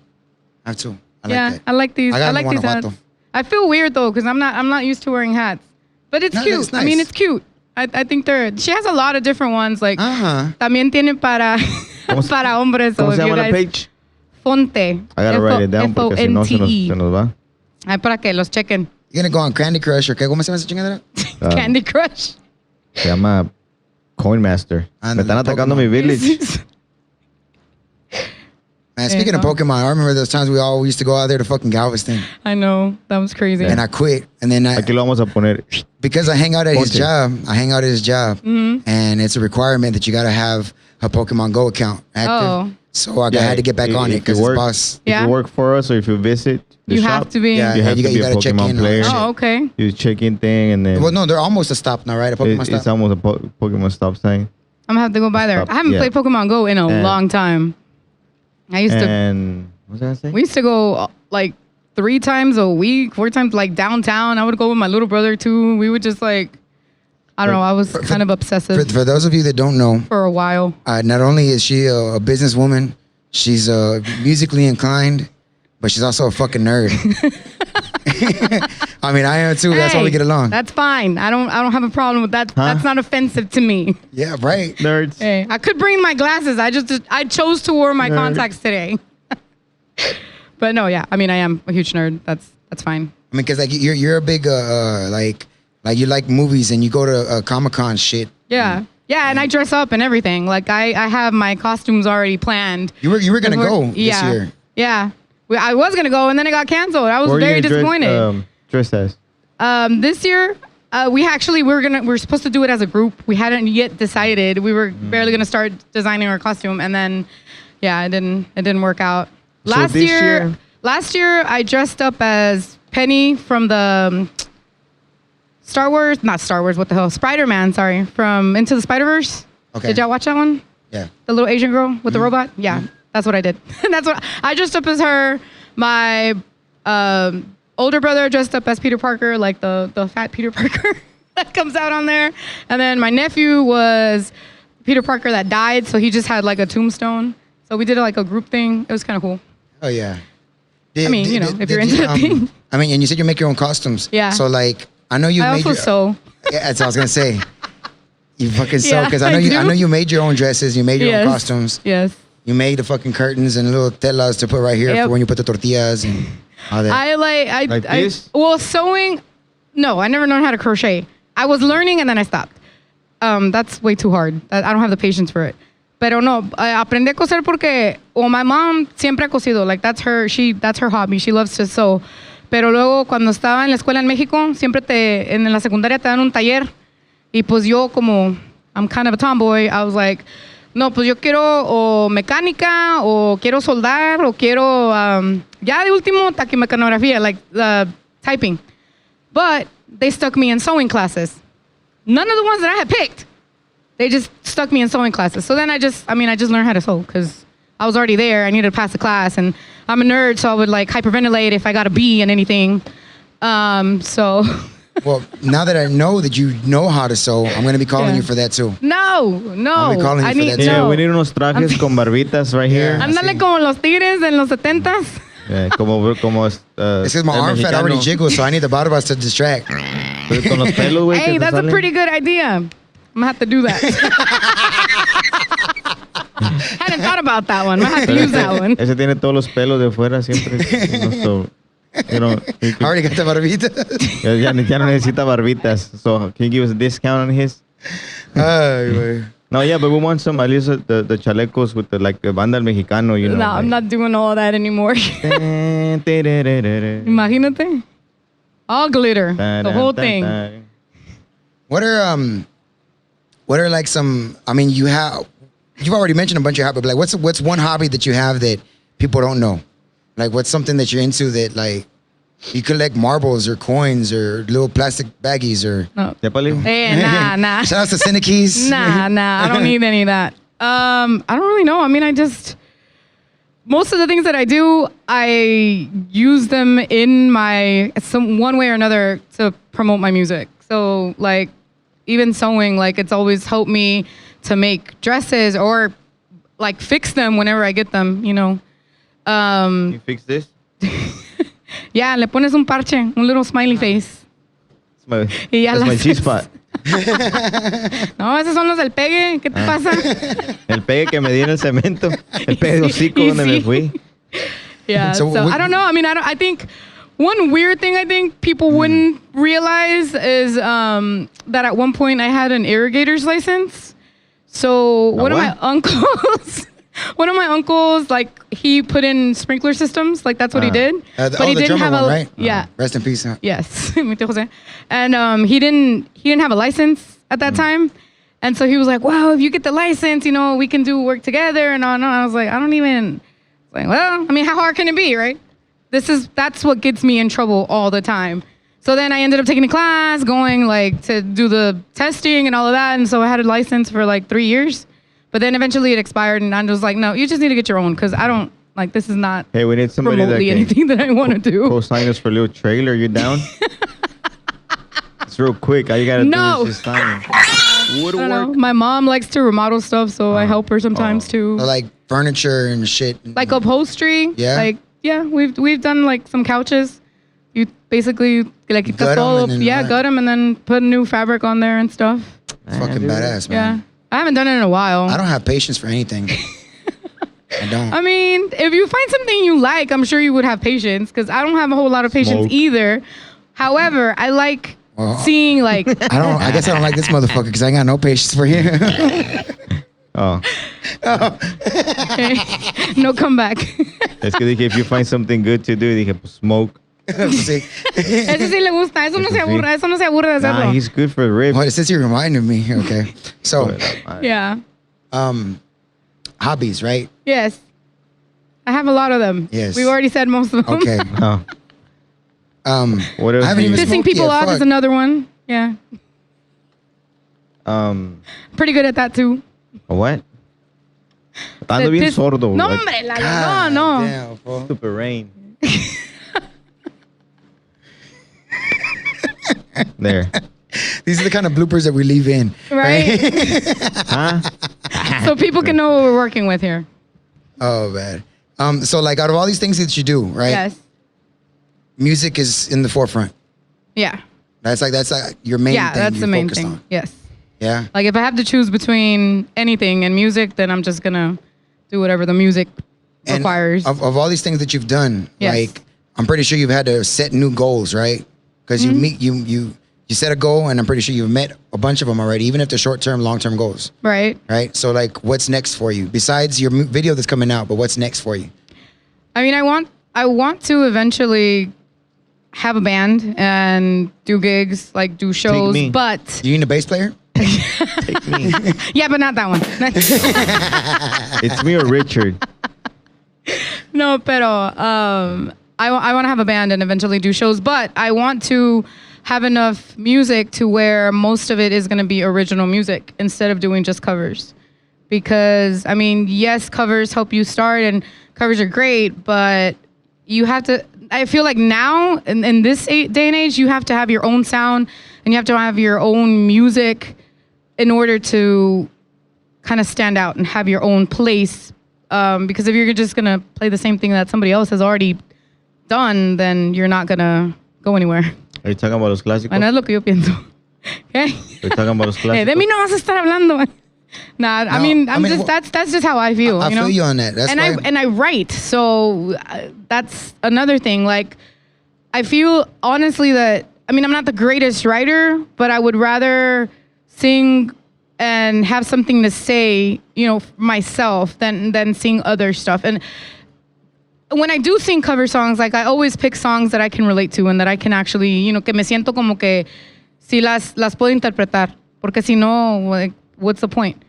have two. I like
Yeah,
that.
I like these.
I
I,
got
like
one
these
of
hats.
Vato.
I feel weird though because I'm not used to wearing hats. But it's
No,
cute.
it's
I mean,
nice.
it's cute. I think she has a lot of different ones. Like,
Uh-huh.
también tiene para para hombres. So
¿Cómo
if
se
you
llama la
guys-
page?
Fonte.
I gotta write it down porque si no se nos va.
Ay, para que los chequen.
You're gonna go on Candy Crush or qué? ¿Cómo se llama esa chingadera?
Candy Crush.
Se llama Coin Master.
Ándale,
Me están atacando
Pokémon.
mi village.
Man, speaking of Pokemon, I remember those times we all used to go out there to fucking Galveston,
I know. That was crazy.
and I quit. And then
Aquí lo vamos a poner.
because I hang out at his
Ponte.
job,
Mm-hmm.
and it's a requirement that you gotta have a Pokemon Go account active.
Oh.
So I had to get back on it because his boss.
If
Yeah.
you work for us or if you visit the
You
shop,
have to be.
Yeah,
you have
you
to be a
gotta check
Pokemon
in on
player.
that shit.
Oh, okay.
You check-in thing and then
Well, no, they're almost a stop now, right? A Pokemon
it's
stop.
almost a Pokemon stop sign.
I'm gonna have to go by there.
Stop.
I haven't
Yeah.
played Pokemon Go in a
And-
long time. I used to.
And what was I gonna say?
We used to go like 3 times a week, 4 times like downtown. I would go with my little brother too. We would just like, I don't know. I was kind of obsessive
For those of you that don't know,
for a while.
not only is she a businesswoman, she's musically inclined, but she's also a fucking nerd. I mean, I am too. That's why we
Hey,
get along.
That's fine. I don't have a problem with that.
Huh?
That's not offensive to me.
Yeah, right.
Nerds.
Hey, I could bring my glasses. I chose to wear my
Nerd.
contacts today. But no, yeah. I mean, I am a huge nerd. That's fine.
I mean, because like you're a big like Like you like movies and you go to Comic-Con shit.
Yeah. Yeah, and I dress up and everything. Like I have my costumes already planned.
You were gonna go this
Yeah.
year.
Yeah. I was gonna go and then it got canceled. I was
Where are you
very
gonna
disappointed.
Dress as?
This year, we're supposed to do it as a group. We hadn't yet decided. We were barely gonna start designing our costume, and then, yeah, it didn't work out.
So
Last year I dressed up as Penny from the not Star Wars. What the hell? Spider-Man. Sorry, from Into the Spider-Verse.
Okay.
Did y'all watch that one?
Yeah.
The little Asian girl with the robot? Yeah, that's what I did. That's what I dressed up as her. My older brother dressed up as Peter Parker, like the fat Peter Parker that comes out on there. And then my nephew was Peter Parker that died, so he just had like a tombstone. So we did like a group thing. It was kind of cool.
Oh yeah.
I mean, you know, if you're into that thing.
I mean, and you said you make your own costumes.
Yeah.
So like, I know you
I
made
also sew.
Yeah, that's what I was gonna say. You fucking sew
Yeah,
because
I
I
do.
know you made your own dresses. You made your own costumes.
Yes.
You made the fucking curtains and little telas to put right here
Yep.
for when you put the tortillas and all that.
Like this?
Well, sewing. No, I never learned how to crochet. I was learning and then I stopped. That's way too hard. I don't have the patience for it. Pero no, aprendí a coser porque, my mom siempre ha cosido. Like that's her hobby. She loves to sew. Pero luego cuando estaba en la escuela en México, siempre en la secundaria te dan un taller. Y pues yo como, I'm kind of a tomboy, I was like, no, pues yo quiero o mecánica, o quiero soldar, o quiero, ya de último, taquimecanografía, like typing. But they stuck me in sewing classes. None of the ones that I had picked. They just stuck me in sewing classes. So then I just learned how to sew because I was already there. I needed to pass the class, and I'm a nerd, so I would like hyperventilate if I got a B in anything. So.
Well, now that I know that you know how to sew, I'm gonna be calling you for that too.
No.
I'll be calling you for that too.
Yeah, we need unos trajes con barbitas right here.
Yeah.
Ándale
Sí.
como los tigres en los 70s.
Yeah, como
This is my
el
arm fat already
mexicano.
jiggles, so I need the barbas to distract.
Pero con los pelos, güey.
Hey,
que te
that's a
salen.
pretty good idea. I'm gonna have to do that. Hadn't thought about that one. I'm gonna have to
Pero
use that one.
Ese tiene todos los pelos de fuera siempre. So, you know,
I already got the barbita.
ya no necesita barbitas. So can you give us a discount on his?
Ay, güey.
No, yeah, but we want some, at least the chalecos with the, like, the banda el mexicano, you know.
No, I'm not doing all that anymore. Imagínate. All glitter. The whole thing.
What are like some? I mean, you've already mentioned a bunch of hobbies. But like, what's one hobby that you have that people don't know? Like, what's something that you're into that like you collect marbles or coins or little plastic baggies or?
No.
¿Ya palió?
Nah.
Shout out to Cinekeys.
Nah. I don't need any of that. I don't really know. I mean, most of the things that I do, I use them in one way or another to promote my music. So like, even sewing, like it's always helped me to make dresses or like fix them whenever I get them, you know.
Can you fix this?
Yeah, le pones un parche, un little smiley face.
That's
Y ya
my
las-
G-spot.
No, esos son los del pegue. ¿Qué te pasa?
El pegue que me di en el cemento. El pegue de hocico
Y
donde me
sí.
fui.
Yeah,
So
so,
what-
I don't know. I mean, I think one weird thing I think people wouldn't realize is that at one point I had an irrigator's license. So one of my
what?
uncles, like he put in sprinkler systems, like that's what he did.
The drummer one, right?
Yeah.
Rest in peace. Huh?
Yes, mi tío José. And he didn't have a license at that time, and so he was like, "Well, if you get the license, you know, we can do work together." And all. And I was like, "I don't even." Like, well, I mean, how hard can it be, right? That's what gets me in trouble all the time. So then I ended up taking a class, going like to do the testing and all of that, and so I had a license for like 3 years. But then eventually it expired, and I was like, "No, you just need to get your own because I don't like this is not."
Hey, we need somebody that
remotely
can
anything that I want to do.
co-sign us for a little trailer. You down? It's real quick. All you gotta
No.
do is just sign.
I don't know.
Woodwork.
My mom likes to remodel stuff, so I help her sometimes too.
Or like furniture and shit.
Like upholstery.
Yeah?
Like we've done like some couches. You basically like
Gut 'em
quitas todo,
and then
yeah,
what?
gut them and then put new fabric on there and stuff.
Fucking
dude.
badass,
Yeah.
man.
I haven't done it in a while.
I don't have patience for anything. I don't.
I mean, if you find something you like, I'm sure you would have patience because I don't have a whole lot of patience
Smoke.
either. However, I like
Well,
seeing like
I guess I don't like this motherfucker because I ain't got no patience for him.
Oh,
no comeback.
es que dije, if you find something good to do, dije, pues smoke.
Sí.
Eso sí le gusta. Eso no se
Eso sí.
aburre. Eso no se aburre de hacerlo.
Nah, he's good for ribs.
Well, since you reminded me, okay. So,
Yeah.
hobbies, right?
Yes. I have a lot of them.
Yes.
We've already said most of them.
Okay.
Oh, what else
I haven't
do you-
even
Pissing
smoked
people
yet,
off
fuck.
is another one. Yeah. Pretty good at that too.
what? Ando bien
Piss-
sordo.
No,
like,
hombre, Lalo,
God
no.
damn, fool.
Stupid rain. There.
These are the kind of bloopers that we leave in.
Right?
Huh?
So people can know what we're working with here.
Oh, man. So, like, out of all these things that you do, right?
Yes.
Music is in the forefront.
Yeah.
That's like your main
Yeah,
thing
that's
you're
the main
focused
thing.
on.
Yes.
Yeah.
Like if I have to choose between anything and music, then I'm just gonna do whatever the music
And
requires.
of all these things that you've done,
Yes.
like, I'm pretty sure you've had to set new goals, right? Because
Mm-hmm.
you set a goal, and I'm pretty sure you've met a bunch of them already, even if they're short-term, long-term goals,
Right.
right? So, like, what's next for you besides your video that's coming out? But what's next for you?
I mean, I want to eventually have a band and do gigs, like do shows,
me.
but
Do you need a bass player?
Take me.
yeah, but not that one.
It's me or Richard.
No, pero I want to have a band and eventually do shows, but I want to have enough music to where most of it is going to be original music instead of doing just covers. Because, I mean, yes, covers help you start and covers are great, but you have to, I feel like now in this day and age, you have to have your own sound and you have to have your own music in order to kind of stand out and have your own place. Because if you're just going to play the same thing that somebody else has already done, then you're not going to go anywhere.
Are you talking about los clásicos?
Bueno, es lo que yo pienso. ¿Qué?
Are you talking about los clásicos?
De mí no vas a estar hablando. Nah, I mean, that's just how I feel.
I
you know?
feel you on that. That's
and
why
I write, so that's another thing. Like, I feel honestly that I mean I'm not the greatest writer, but I would rather sing and have something to say, you know, myself than sing other stuff. And when I do sing cover songs, like I always pick songs that I can relate to and that I can actually, you know, que me siento como que si las puedo interpretar, porque si no, like, what's the point?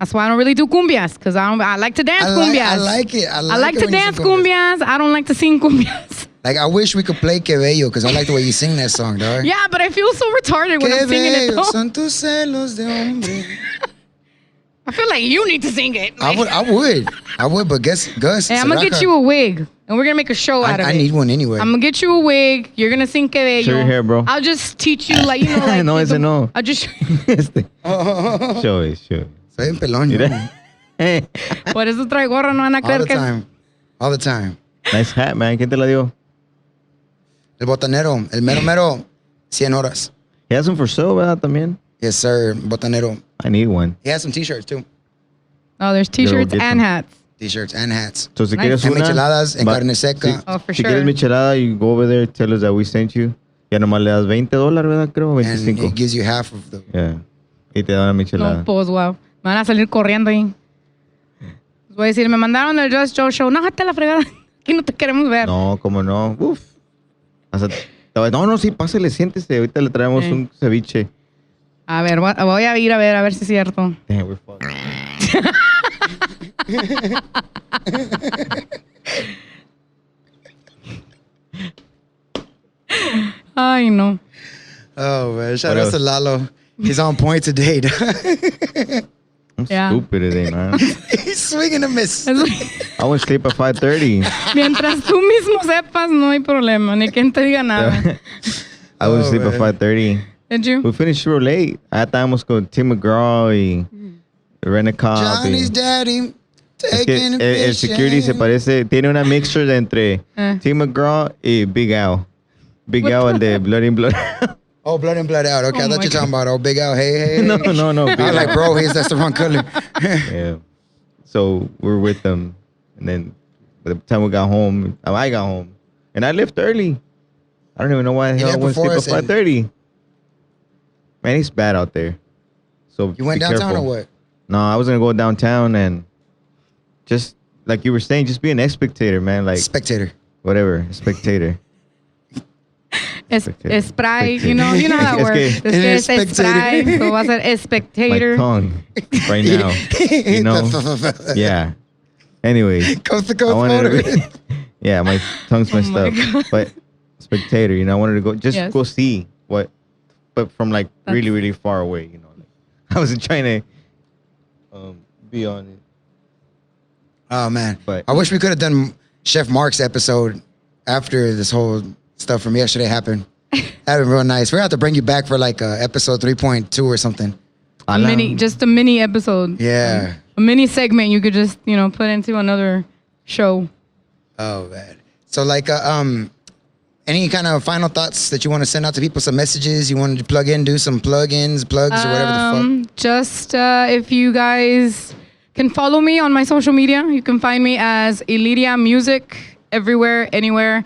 That's why I don't really do cumbias, because I like to dance cumbias.
I like it.
I like
it
to
when you
dance
sing cumbias.
cumbias. I don't like to sing cumbias.
Like, I wish we could play Que Bello, because I like the way you sing that song, dog.
Yeah, but I feel so retarded when
Que
I'm singing it.
bellos
Though.
son tus celos de hombre.
I feel like you need to sing it.
I would, but Gus.
Hey, I'm gonna get you a wig, and we're gonna make a show out of it.
I need one anyway.
I'm gonna get you a wig. You're gonna sing Que Bello.
Show your hair, bro.
I'll just teach you, like, you know, like.
No, ese no.
I'll just.
Este. Show it.
Soy un pelón, yo.
Mira. Hey.
Por eso trae gorra, no van a
All
creer
the
que.
time. All the time.
Nice hat, man. ¿Quién te la dio?
El botanero, el mero mero, 100 horas.
He has them for sale, ¿verdad? También.
Yes, sir. Botanero.
I need one.
He has some t-shirts too.
Oh, there's t-shirts
get
and
some.
hats.
T-shirts and hats.
So, si
Nice.
quieres
And
una...
micheladas en
va-
carne seca.
Oh, for
si
sure.
quieres michelada, you go over there, tell us that we sent you. Ya nomás le das $20, ¿verdad? Creo,
And
25.
it gives you half of the...
Yeah. Y te dan una michelada.
No, pues, wow. Me van a salir corriendo ahí. Les voy a decir, me mandaron el Just Joe Show. No, hazte la fregada. Aquí no te queremos ver.
No, como no. Uf. Hasta- no, sí, pásale, siéntese. Ahorita le traemos
Sí.
un ceviche.
A ver, voy a ir a ver si es cierto.
Damn, we're fucked.
Ay, no.
Oh, man. Shout
What
out to
else?
Lalo. He's on point today.
I'm
Yeah.
stupid today, man.
He's swinging a miss.
I went to sleep at 5:30.
Mientras tú mismo sepas, no hay problema. Ni quien te diga nada.
I went to
Oh,
sleep
man.
at 5:30.
Did you?
We finished real late. I estábamos con Tim McGraw y Rent a Cop.
Johnny's daddy
Es que
taking a
el security se parece, tiene una mixture de entre Tim McGraw y Big Al. Big
What
Al,
the-
el de Blood in Blood.
Oh, blood in, blood out. Okay,
Oh
I thought
my
you were talking about, oh, Big Al. Hey.
no.
Big
Al.
I was like, bro, that's the wrong color.
Yeah. So we're with them. And then by the time we got home, I got home. And I left early. I don't even know why the
You
hell I
left
went to
before
sleep
us
at 5:30. Man, it's bad out there. So
You went
be
downtown
careful.
or what?
No, I was gonna go downtown and just like you were saying, just be an spectator, man. Like
Spectator.
whatever, spectator.
Spray, you know that
Es
word.
que-
Es que es spray, so va a ser
My
spectator.
tongue right now. You know? Yeah. Anyway,
Coast to
I
coast
wanted to
motor.
be, yeah, my tongue's messed
my
up.
God.
But spectator, I wanted to go
Yes.
go see what, but from like
That's-
really, really far away, Like, I wasn't trying to be on it.
Oh man,
But-
I wish we could have done Chef Mark's episode after this whole stuff from yesterday happened. That'd been real nice. We're gonna have to bring you back for like episode 3.2 or something.
Just a mini episode.
Yeah.
A mini segment you could just, put into another show.
Oh man. So like any kind of final thoughts that you want to send out to people? Some messages you wanted to plug in, do some plugins, plugs, or whatever the fuck.
Just if you guys can follow me on my social media, you can find me as Ilyria Music everywhere, anywhere.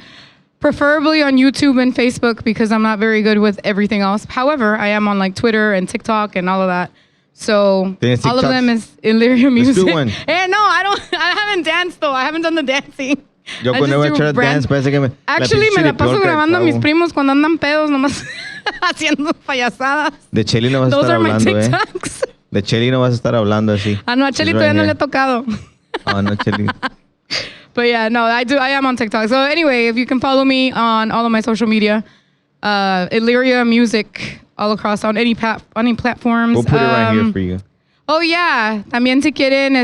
Preferably on YouTube and Facebook because I'm not very good with everything else. However, I am on like Twitter and TikTok and all of that. So
Dance
all of
TikToks?
them is Ilyria Music.
do one.
Hey, no, I haven't danced though. I haven't done the dancing.
Yo
I
cuando
just
voy a
do
echar a
brand-
dance, parece que
Actually, me la paso grabando a mis
primos.
primos cuando andan pedos, nomás haciendo payasadas.
De Cheli no vas a
Those
estar
are my
hablando,
TikToks.
De Cheli no vas a estar hablando así.
Ah, no, a Cheli
She's
todavía no
right
le he tocado.
here. Oh, no, Cheli.
But yeah, no, I am on TikTok. So anyway, if you can follow me on all of my social media, Ilyria Music, all across on any platforms.
We'll put it right here for you.
Oh yeah, también si quieren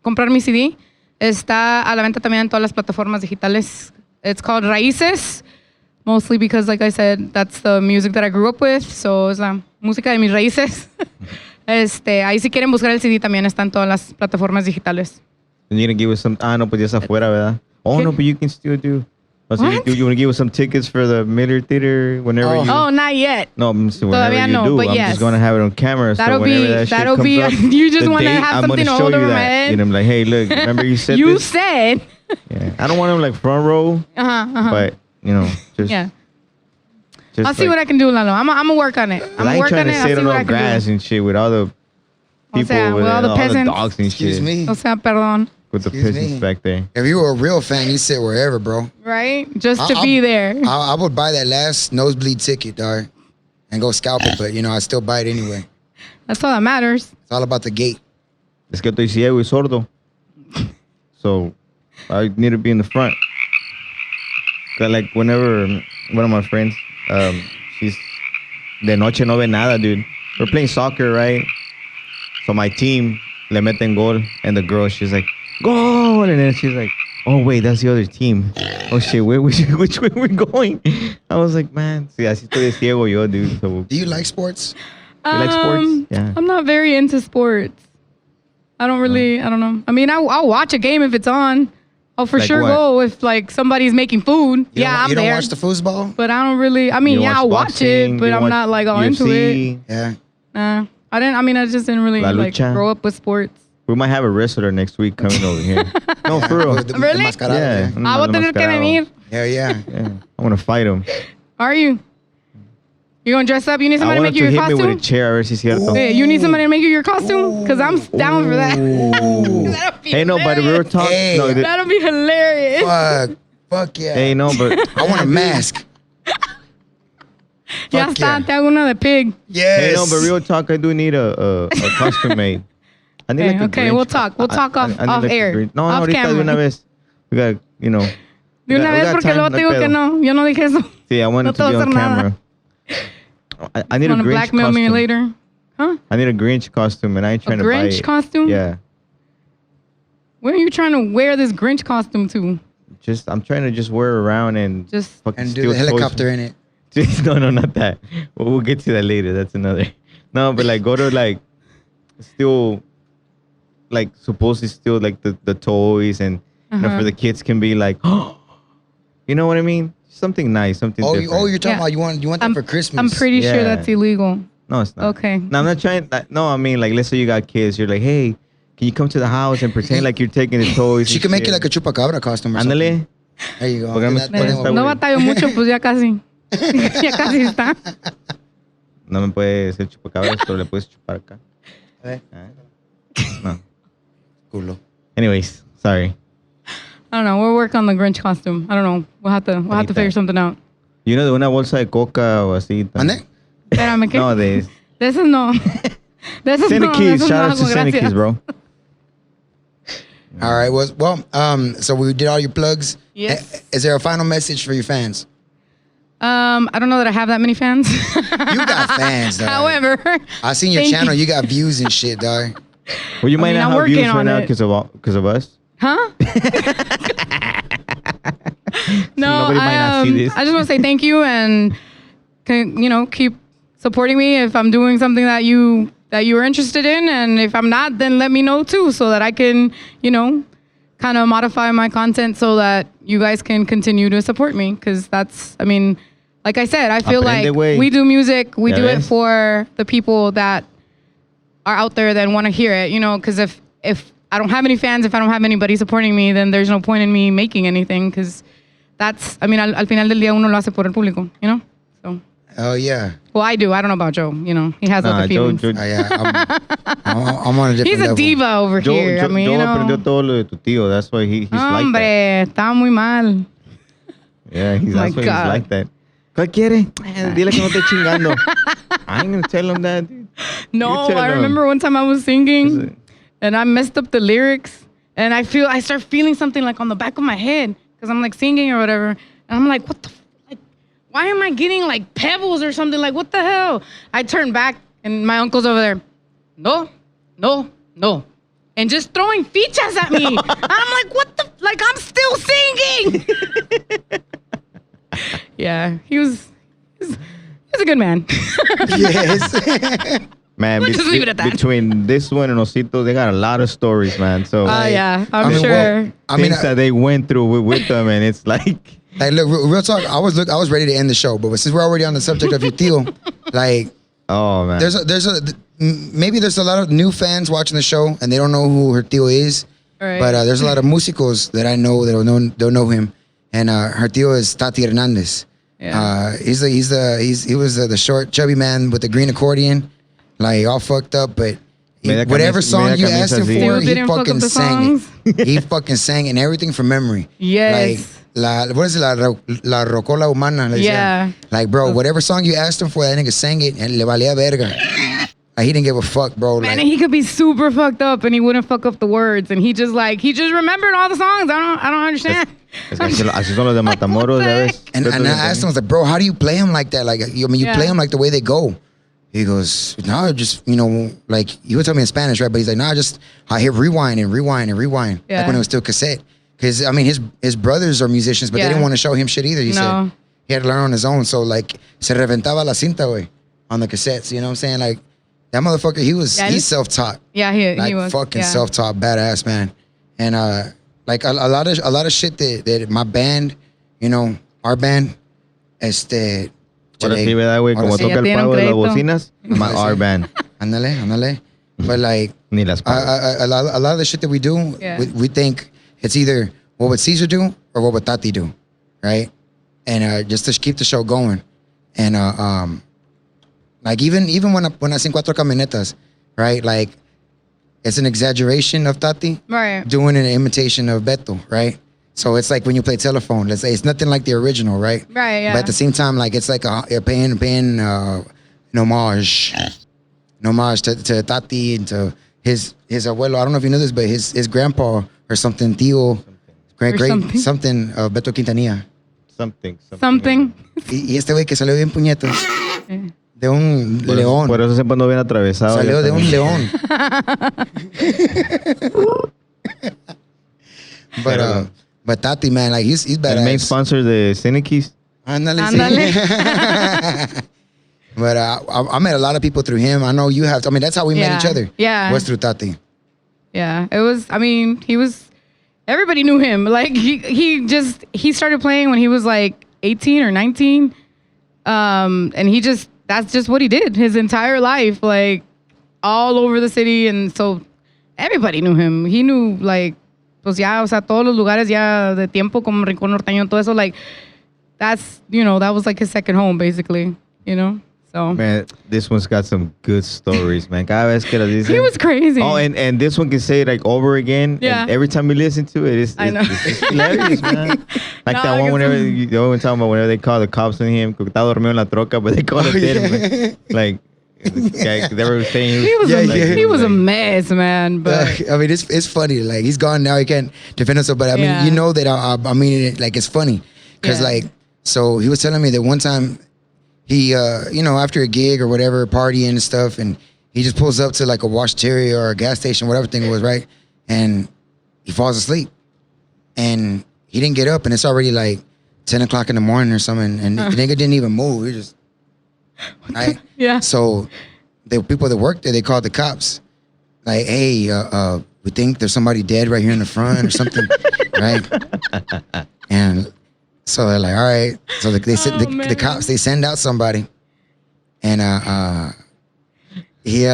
comprar mi CD, está a la venta también en todas las plataformas digitales. It's called Raíces, mostly because like I said, that's the music that I grew up with, so es la música de mis raíces. Ahí si quieren buscar el CD también está en todas las plataformas digitales.
And you're gonna give us some. Ah, no, pues ya está afuera, ¿verdad? Oh,
¿Qué?
no, but you can still do. Oh, so
What?
you want to give us some tickets for the Miller Theater whenever
Oh.
you.
Oh, not yet.
No, I'm saying whenever
Todavía
you
no,
do,
but
I'm
yes.
just gonna have it on camera.
That'll
so whenever
be-
that shit
that'll
comes
be-
up,
you just
the
wanna
date,
have
I'm
something
gonna
to
show
hold
you
over my
that.
head.
And I'm like, hey, look, remember you said
You
this?
said.
Yeah. I don't want them like front row, but just
Yeah.
Just
I'll see what I can do, Lalo. I'm gonna work on it. I'm
I
gonna
ain't
work
trying
on
to
it. I'll
sit
see
on
what
no
I can
grass
do.
and shit with all the people
sea, with all the
all the
peasants.
dogs and
Excuse
shit.
me.
O sea, perdón.
With the
Excuse
peasants
me.
back there.
If you were a real fan, you sit wherever, bro.
Right? Just to
I'll-
be there.
I would buy that last nosebleed ticket, dog, and go scalp it. But I still buy it anyway.
That's all that matters.
It's all about the gate.
Es que estoy ciego y sordo. So I need to be in the front. 'Cause, like whenever one of my friends, she's de noche no ve nada, dude. We're playing soccer, right? So my team le meten gol, and the girl, she's like, goal, and then she's like, oh wait, that's the other team. Oh shit, which way we're going? I was like, man, sí, así estoy de ciego yo, dude. So
Do you like sports?
you like sports? Yeah.
I'm not very into sports. I don't really, I don't know. I mean, I'll watch a game if it's on. I'll for
Like
sure
what?
go if like somebody's making food.
You
Yeah,
don't,
I'm
you don't
there.
watch the foosball?
But I don't really, I mean,
You
yeah, I'll watch it,
boxing,
but
you
I'm
watch
not like all into it.
UFC.
Yeah.
I just didn't really
La
like
lucha.
grow up with sports.
We might have a wrestler next week coming over here. No, for real.
With the
Really?
enmascarado,
Yeah.
Ah, voy a tener que venir.
Yeah, yeah.
Yeah. I want to fight him.
Are you? You gonna dress up? You need
I
somebody to
want
make
him
you
to
your
hit me with a
costume?
chair, a ver si es cierto.
Hey, you need somebody to make you your costume? Because I'm down for that. That'll be
Hey, no, but the real
hilarious.
talk.
Hey.
No,
That'll be hilarious.
Fuck yeah.
hey, no, but
I want a mask.
Ya
Fuck
está,
yeah.
te hago una de pig.
Yes.
hey, no, but real talk. I do need a costume made. I need
Okay,
like a
okay,
Grinch.
we'll talk. We'll talk
I
off-
need
off
like a
air,
Grinch. No,
off
ahorita de
camera.
una vez. We got,
De una
we
vez
got
porque
time,
luego
no
te digo
pedo.
que no. Yo no dije eso.
See, I wanted
No
to
te
be
voy a
on
hacer nada.
camera. I need a
Want to
Grinch
blackmail
costume.
me later? Huh?
I need a Grinch costume, and I ain't trying to buy
Grinch
it.
costume?
Yeah.
Where are you trying to wear this Grinch costume to?
I'm trying to just wear it around and
Just
fucking
And do
steal
the
toys.
helicopter in it.
No, not that. We'll get to that later. That's another. No, but like go to like still like supposedly steal like the toys and for the kids can be like, you know what I mean? Something nice, something different.
You're talking
Yeah.
about you want that for Christmas.
I'm pretty sure
Yeah.
that's illegal.
No, it's not.
Okay.
No, I'm not trying. No, I mean like let's say you got kids. You're like, hey, can you come to the house and pretend like you're taking the toys?
She
and
can make
shit?
it like a chupacabra costume or something.
Ándale.
There you go.
Porque me-
That-
Por
that
esta
one.
No
güey.
batallo mucho, pues ya casi. Ya casi está.
No me puede ser chupacabras, pero le puedes chupar acá.
Eh,
No.
Culo.
Anyways, sorry.
I don't know. We'll work on the Grinch costume. I don't know. We'll have to figure something out.
Y uno de una bolsa de coca o así.
¿Mande?
Espérame, ¿qué?
No, de
De esos no. De esos no. de
Cinekeys.
esos
Shout
no
out to
hago, gracias.
Cinekeys, bro.
All right. Well, so we did all your plugs.
Yes.
Is there a final message for your fans?
I don't know that I have that many fans.
You got fans, dog.
However,
I seen your
thank
channel.
you.
You got views and shit, dog.
Well, you might
mean,
not
I'm
have
working
views right
on
now
it.
because of us.
Huh? No,
Nobody might not see this.
I just want to say thank you and keep supporting me if I'm doing something that you are interested in, and if I'm not, then let me know too, so that I can kind of modify my content so that you guys can continue to support me, because like I said, I feel
Aprende,
like
güey.
we do music, we
Ya
do it
ves.
for the people that are out there that want to hear it, because if I don't have any fans, if I don't have anybody supporting me, then there's no point in me making anything, because that's, al final del día uno lo hace por el público, So,
Oh yeah.
well, I do. I don't know about Joe, he has
Nah,
other feelings.
Yeah. I'm on a different
He's a
level.
diva over here.
Joe aprendió todo lo de tu tío. That's why he's like that.
Hombre, está muy mal.
Yeah,
my
that's why he's
God.
like that. ¿Cuál quiere? Dile que no te chingando. I ain't gonna tell him that, dude.
No,
You tell
I
him.
remember one time I was
Is
singing
it-
and I messed up the lyrics, and I start feeling something like on the back of my head because I'm like singing or whatever, and I'm like, what the like, why am I getting like pebbles or something? Like, what the hell? I turn back and my uncle's over there. No, and just throwing fichas at me. And I'm like, what the? Like, I'm still singing. Yeah, he's a good man.
Yes.
Man,
We'll just leave it at that.
between this one and Osito, they got a lot of stories, man. So
Yeah, I'm
I mean,
sure.
well,
things that they went through with them, and it's like,
Like, look, real talk. I was ready to end the show, but since we're already on the subject of your tío, like,
oh man,
maybe there's a lot of new fans watching the show and they don't know who her tío is.
Right.
But there's a lot of músicos that I know that don't know him, and her tío is Tati Hernandez.
Yeah.
He was the short chubby man with the green accordion, like all fucked up, but
Mira
whatever
camisa-
song
mira
you
camisa
asked him
así.
for,
Dude
he
didn't fuck up
fucking
the
sang
songs.
it. He fucking sang it and everything from memory.
Yes.
Like, what is it? La rocola humana. Le decían.
Yeah.
Like, bro, whatever song you asked him for, that nigga sang it and le valía verga. Like, he didn't give a fuck, bro.
Man,
Like,
and he could be super fucked up and he wouldn't fuck up the words, and he just remembered all the songs. I don't understand.
es que así son los de Matamoros, ya ves.
and I asked him, I was like, bro, how do you play him like that? Like, you
Yeah.
play him like the way they go. He goes, no, just, like, he would tell me in Spanish, right? But he's like, no, I hit rewind and rewind and rewind.
Yeah.
Like when it was still cassette. Because, his brothers are musicians, but they
Yeah.
didn't want to show him shit either, he
No.
said. He had to learn on his own. So, like, se reventaba la cinta, güey, on the cassettes. You know what I'm saying? Like, that motherfucker, he's self-taught.
Yeah, he
Like,
was
fucking
yeah.
self-taught, badass, man. And, like, a lot of shit that my band, our band,
Ahora sí, ¿verdad, güey? Como
ahora sí.
toca el
tiene un
pago de las
crédito.
bocinas, my
Ahora sí.
R-Band.
Ándale. But, like,
Ni las pago.
a lot of the shit that we do,
Yeah.
we think it's either what would Caesar do or what would Tati do, right? And just to keep the show going. And like even when I sing Cuatro Camionetas, right? Like, it's an exaggeration of Tati
Right.
doing an imitation of Beto, right? So it's like when you play telephone, let's say it's nothing like the original, right?
Right, yeah.
But at the same time, like, it's like you're paying an homage to Tati and to his abuelo. I don't know if you know this, but his grandpa or something, tío, great something Beto Quintanilla.
Something.
Y este güey que salió bien puñetos de un león.
Por eso siempre ando bien atravesado.
Salió
ya
de un
también.
león. But Tati, man, like, he's
El main
badass.
sponsor de Cinekeys.
Ándale.
Ándale.
Sí. But I met a lot of people through him. I know you have. That's how we met
Yeah.
each other.
Yeah.
Was through Tati.
Yeah, it was. Everybody knew him. Like he started playing when he was like 18 or 19, and that's just what he did his entire life, like all over the city, and so everybody knew him. He knew, like, pues ya, o sea, todos los lugares ya de tiempo como Rincón Norteño, todo eso, like, that's, that was like his second home, basically, so So
Man, this one's got some good stories, man. Cada vez que lo dicen.
he was crazy.
Oh, and this one can say it like over again.
Yeah.
And every time you listen to it,
I know.
it's hilarious, man. Like
No,
that one
I
whenever
guess-
you always talking about whenever they call the cops on him, que está dormido en la troca, but they call it dead, man. Like they were saying
he was
Yeah,
a,
yeah.
he was a mess, man. But
I mean, it's funny. Like he's gone now. He can't defend himself. But I mean,
Yeah.
you know that I mean it. Like it's funny because
Yeah.
like so he was telling me that one time he you know after a gig or whatever partying and stuff and he just pulls up to like a washteria or a gas station whatever thing it was right and he falls asleep and he didn't get up and it's already like 10 o'clock in the morning or something and the nigga didn't even move. He just right.
yeah.
So the people that worked there, they called the cops. Like, hey, we think there's somebody dead right here in the front or something, right? And so they're like, all right. So they send the
man.
cops, they send out somebody. And he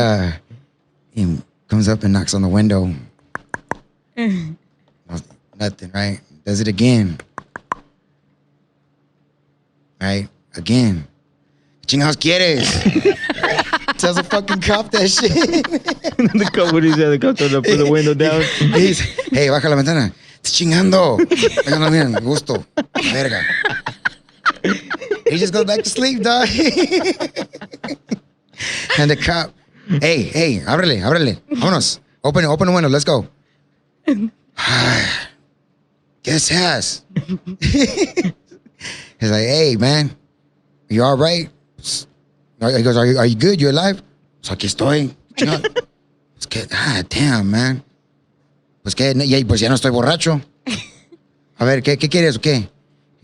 comes up and knocks on the window. Nothing, right? Does it again. Right? Again. Chingados quieres? Tells a fucking cop that shit.
the cop, what is that? The cop told him to put the window down.
He's, hey, baja la ventana. Estás chingando. Déjalo bien, gusto. Verga. He just goes back to sleep, dog. And the cop, hey, ábrele. Vámonos. Open the window, let's go. Guess has. He's like, hey, man, you all right? He goes, are you good? You alive? So aquí estoy. Pues que, damn, man. Pues que, pues ya no estoy borracho. A ver, ¿qué quieres o qué? Y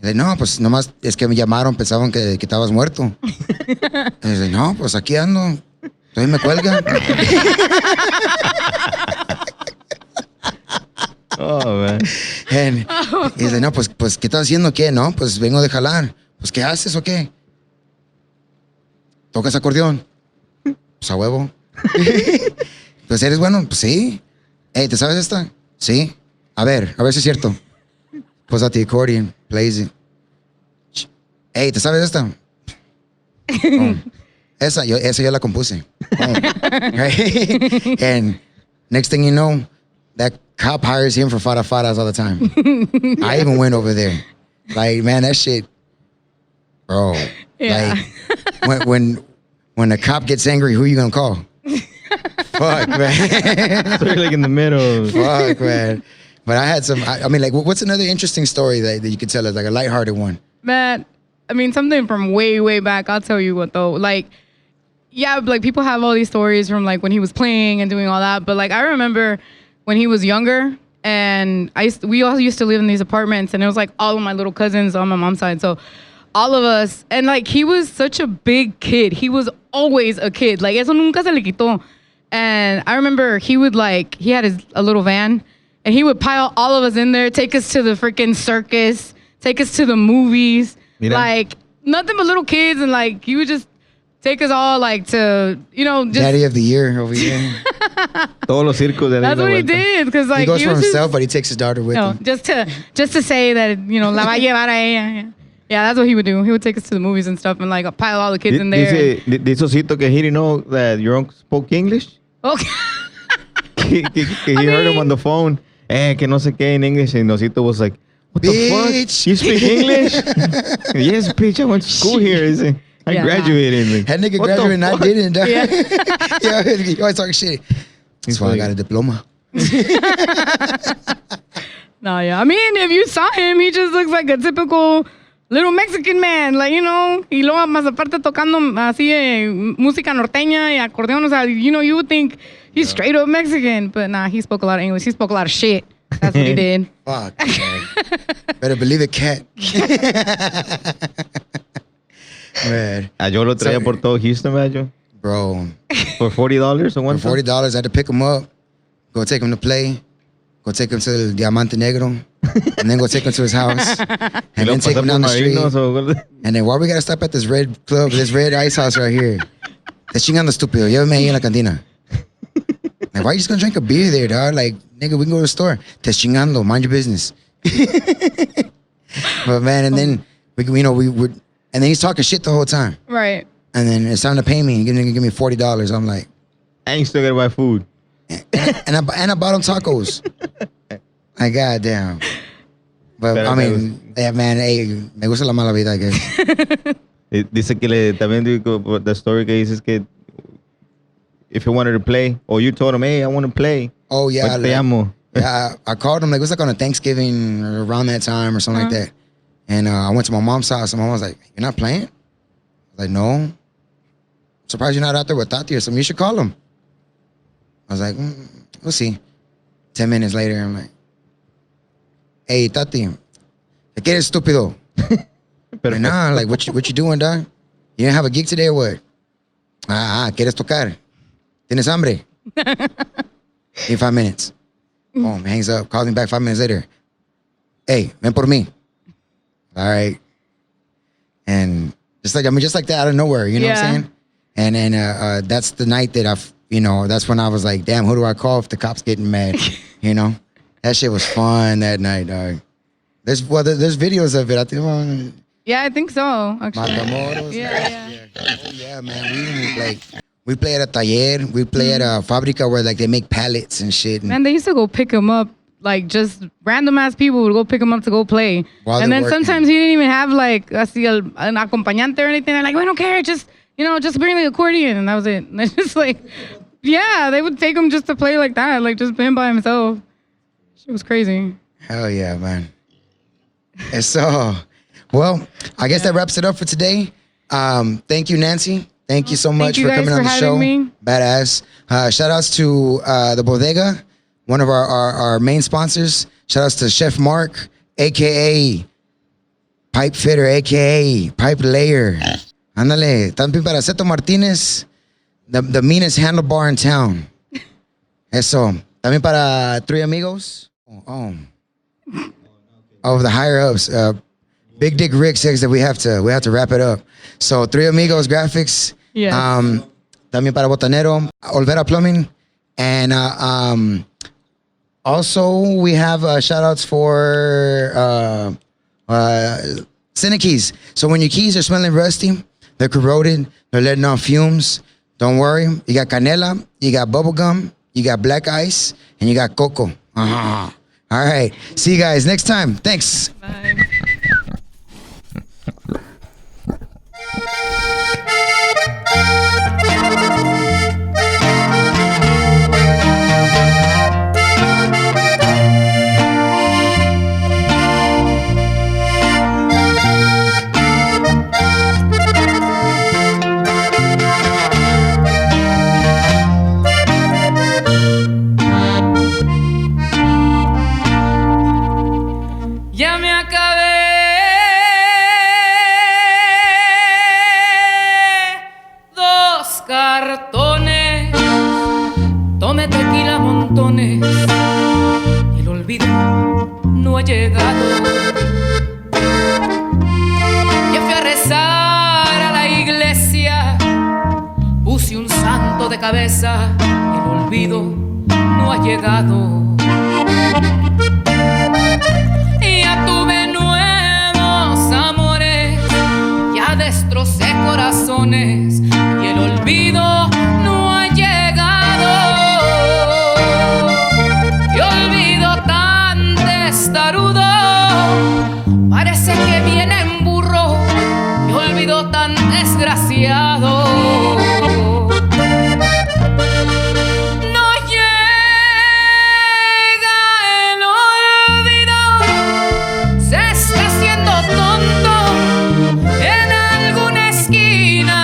dice, no, pues nomás es que me llamaron, pensaban que estabas muerto. Y dice, no, pues aquí ando. Todavía me cuelgan.
Oh, man.
Y dice, no, pues, ¿qué estás haciendo? ¿Qué? No, pues vengo de jalar. Pues, ¿qué haces o qué? ¿Tocas acordeón? Pues a huevo. Pues, ¿eres bueno? Pues sí. Hey, ¿te sabes esta? Sí. A ver si es cierto. Pulls out the accordion, plays it. Hey, ¿te sabes esta? Esa yo la compuse. Right? And next thing you know, that cop hires him for farafaras all the time. I even went over there. Like, man, that shit, bro.
Yeah.
Like, when a cop gets angry, who you gonna call? Fuck, man.
So you're like in the middle.
Fuck, man. But I had some, I mean, like, what's another interesting story that you could tell us, like a lighthearted one?
Man, I mean, something from way, way back. I'll tell you what, though. Like, yeah, like, people have all these stories from, like, when he was playing and doing all that. But, like, I remember when he was younger, and we all used to live in these apartments, and it was, like, all of my little cousins on my mom's side. So, all of us, and, like, he was such a big kid. He was always a kid. Like, eso nunca se le quitó. And I remember he would, like, he had a little van, and he would pile all of us in there, take us to the freaking circus, take us to the movies.
Mira.
Like, nothing but little kids. And, like, he would just take us all, like, to, you know, just.
Daddy of the year over here.
Todos los circos de
That's what he did. Because, like,
He goes for
was
himself,
just,
but he takes his daughter with
no,
him.
just to say that, you know, la va a llevar a ella. Yeah, that's what he would do. He would take us to the movies and stuff and, like, pile all the kids in there.
Dice Osito que he didn't know that your uncle spoke English.
Okay.
que he heard him on the phone. Que no sé qué in English. And Osito was like, what the
Bitch.
fuck? You speak English? Yes, bitch. I went to school here. He said, I
Yeah.
graduated. Like,
That nigga
what the
graduated and I
fuck?
didn't. dog.
Yeah.
Yeah, he always talking shit. That's why I
like-
got a diploma.
No, yeah. I mean, if you saw him, he just looks like a typical little Mexican man. Like, you know, y luego más aparte tocando así música norteña y acordeón. O sea, you know, you would think he's straight up Mexican. But nah, he spoke a lot of English. He spoke a lot of shit. That's what he did.
Fuck, man. Better believe it, cat. Man,
Yo lo traía por todo Houston, man. Yo.
bro.
For $40 or one
For $40, I had to pick him up, go take him to play, go take him to the Diamante Negro, and then go take him to his house, and then take him down the street. And then why we gotta stop at this red club, this red ice house right here? Estás chingando, estúpido. Llévame ahí en la cantina. Like, why you just gonna drink a beer there, dog? Like, nigga, we can go to the store. Estás chingando, mind your business. But man, and then we would, and then he's talking shit the whole time.
Right.
And then it's time to pay me. You're gonna give me $40. I'm like,
And you still gotta buy food.
and I bought them tacos. Like, goddamn. But
Pero
I mean, yeah, man, hey, me gusta la mala vida, I guess.
Dice que también digo, the story que dices que if he wanted to play, or you told him, hey, I want to play.
Oh yeah,
Pues te llamo.
yeah. I called him like it was like on a Thanksgiving or around that time or something like that. And I went to my mom's house, and my mom was like, "You're not playing?" I was like, "No." I'm surprised you're not out there with Tati or something. You should call him. I was like, "We'll see." 10 minutes later, I'm like, "Hey, Tati, ¿qué quieres, estúpido?"
Pero
Like, nah, like what you doing, dog? You didn't have a gig today or what? ¿Quieres tocar? ¿Tienes hambre? Need 5 minutes. Boom, hangs up. Calls me back 5 minutes later. Hey, ven por mí. All right. And just like that out of nowhere, you know what I'm saying? And then that's the night that that's when I was like, damn, who do I call if the cops getting mad? You know? That shit was fun that night, dog. There's videos of it. I think
Yeah, I think so, actually.
Matamoros.
Yeah.
Oh, yeah, man. We play at a taller. We play at a fábrica where like they make pallets and shit. And
Man, they used to go pick him up. Like, just random ass people would go pick him up to go play.
While
And
they're
then
working.
sometimes he didn't even have like así an acompañante or anything. They're like, we don't care, just bring the accordion. And that was it. And it's just like, yeah, they would take him just to play like that, like just him by himself. Shit was crazy.
Hell yeah, man. And so, well, I guess that wraps it up for today. Thank you, Nancy. Thank you so much
you
for
guys
coming on
for
the show.
having me.
Badass. Shout outs to the Bodega, one of our main sponsors. Shout outs to Chef Mark, aka Pipe Fitter, aka Pipe Layer. Ándale. También para Ceto Martinez, the meanest handlebar in town. Eso. También para Three Amigos. Of the higher ups. Big Dick Rick says that we have to wrap it up. So Three Amigos Graphics.
Yes.
También para Botanero, Olvera Plumbing, and also we have shout outs for Cinekeys. So when your keys are smelling rusty, they're corroded, they're letting off fumes, don't worry. You got canela, you got bubble gum, you got black ice, and you got cocoa. All right. See you guys next time. Thanks.
Bye.
Ya me acabé dos cartones, tomé tequila montones y el olvido no ha llegado. Ya fui a rezar a la iglesia, puse un santo de cabeza y el olvido no ha llegado. Ya tuve nuevos amores, ya destrocé corazones y el olvido no ha llegado. Y olvido tan testarudo, parece que viene en burro. Y olvido tan desgraciado. Se está haciendo tonto en alguna esquina.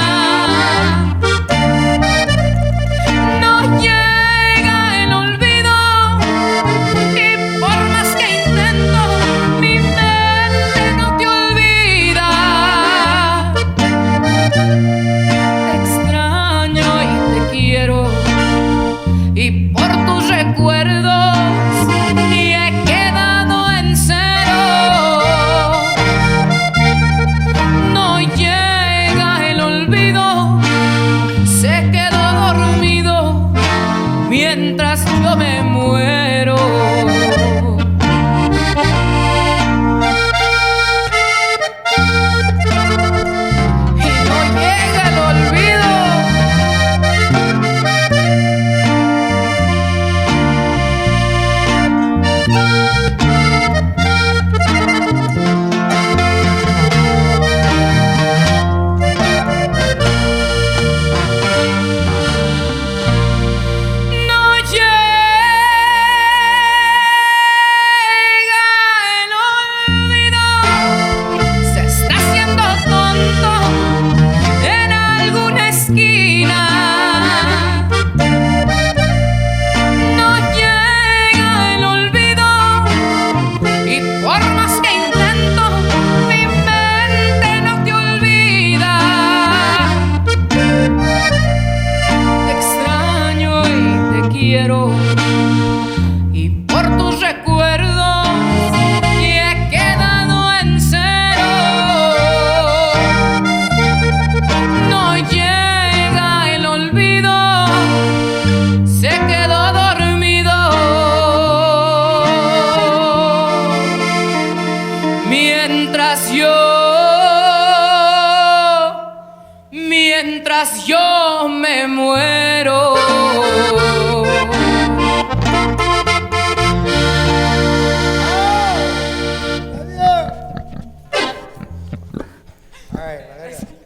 yo me muero.
All right,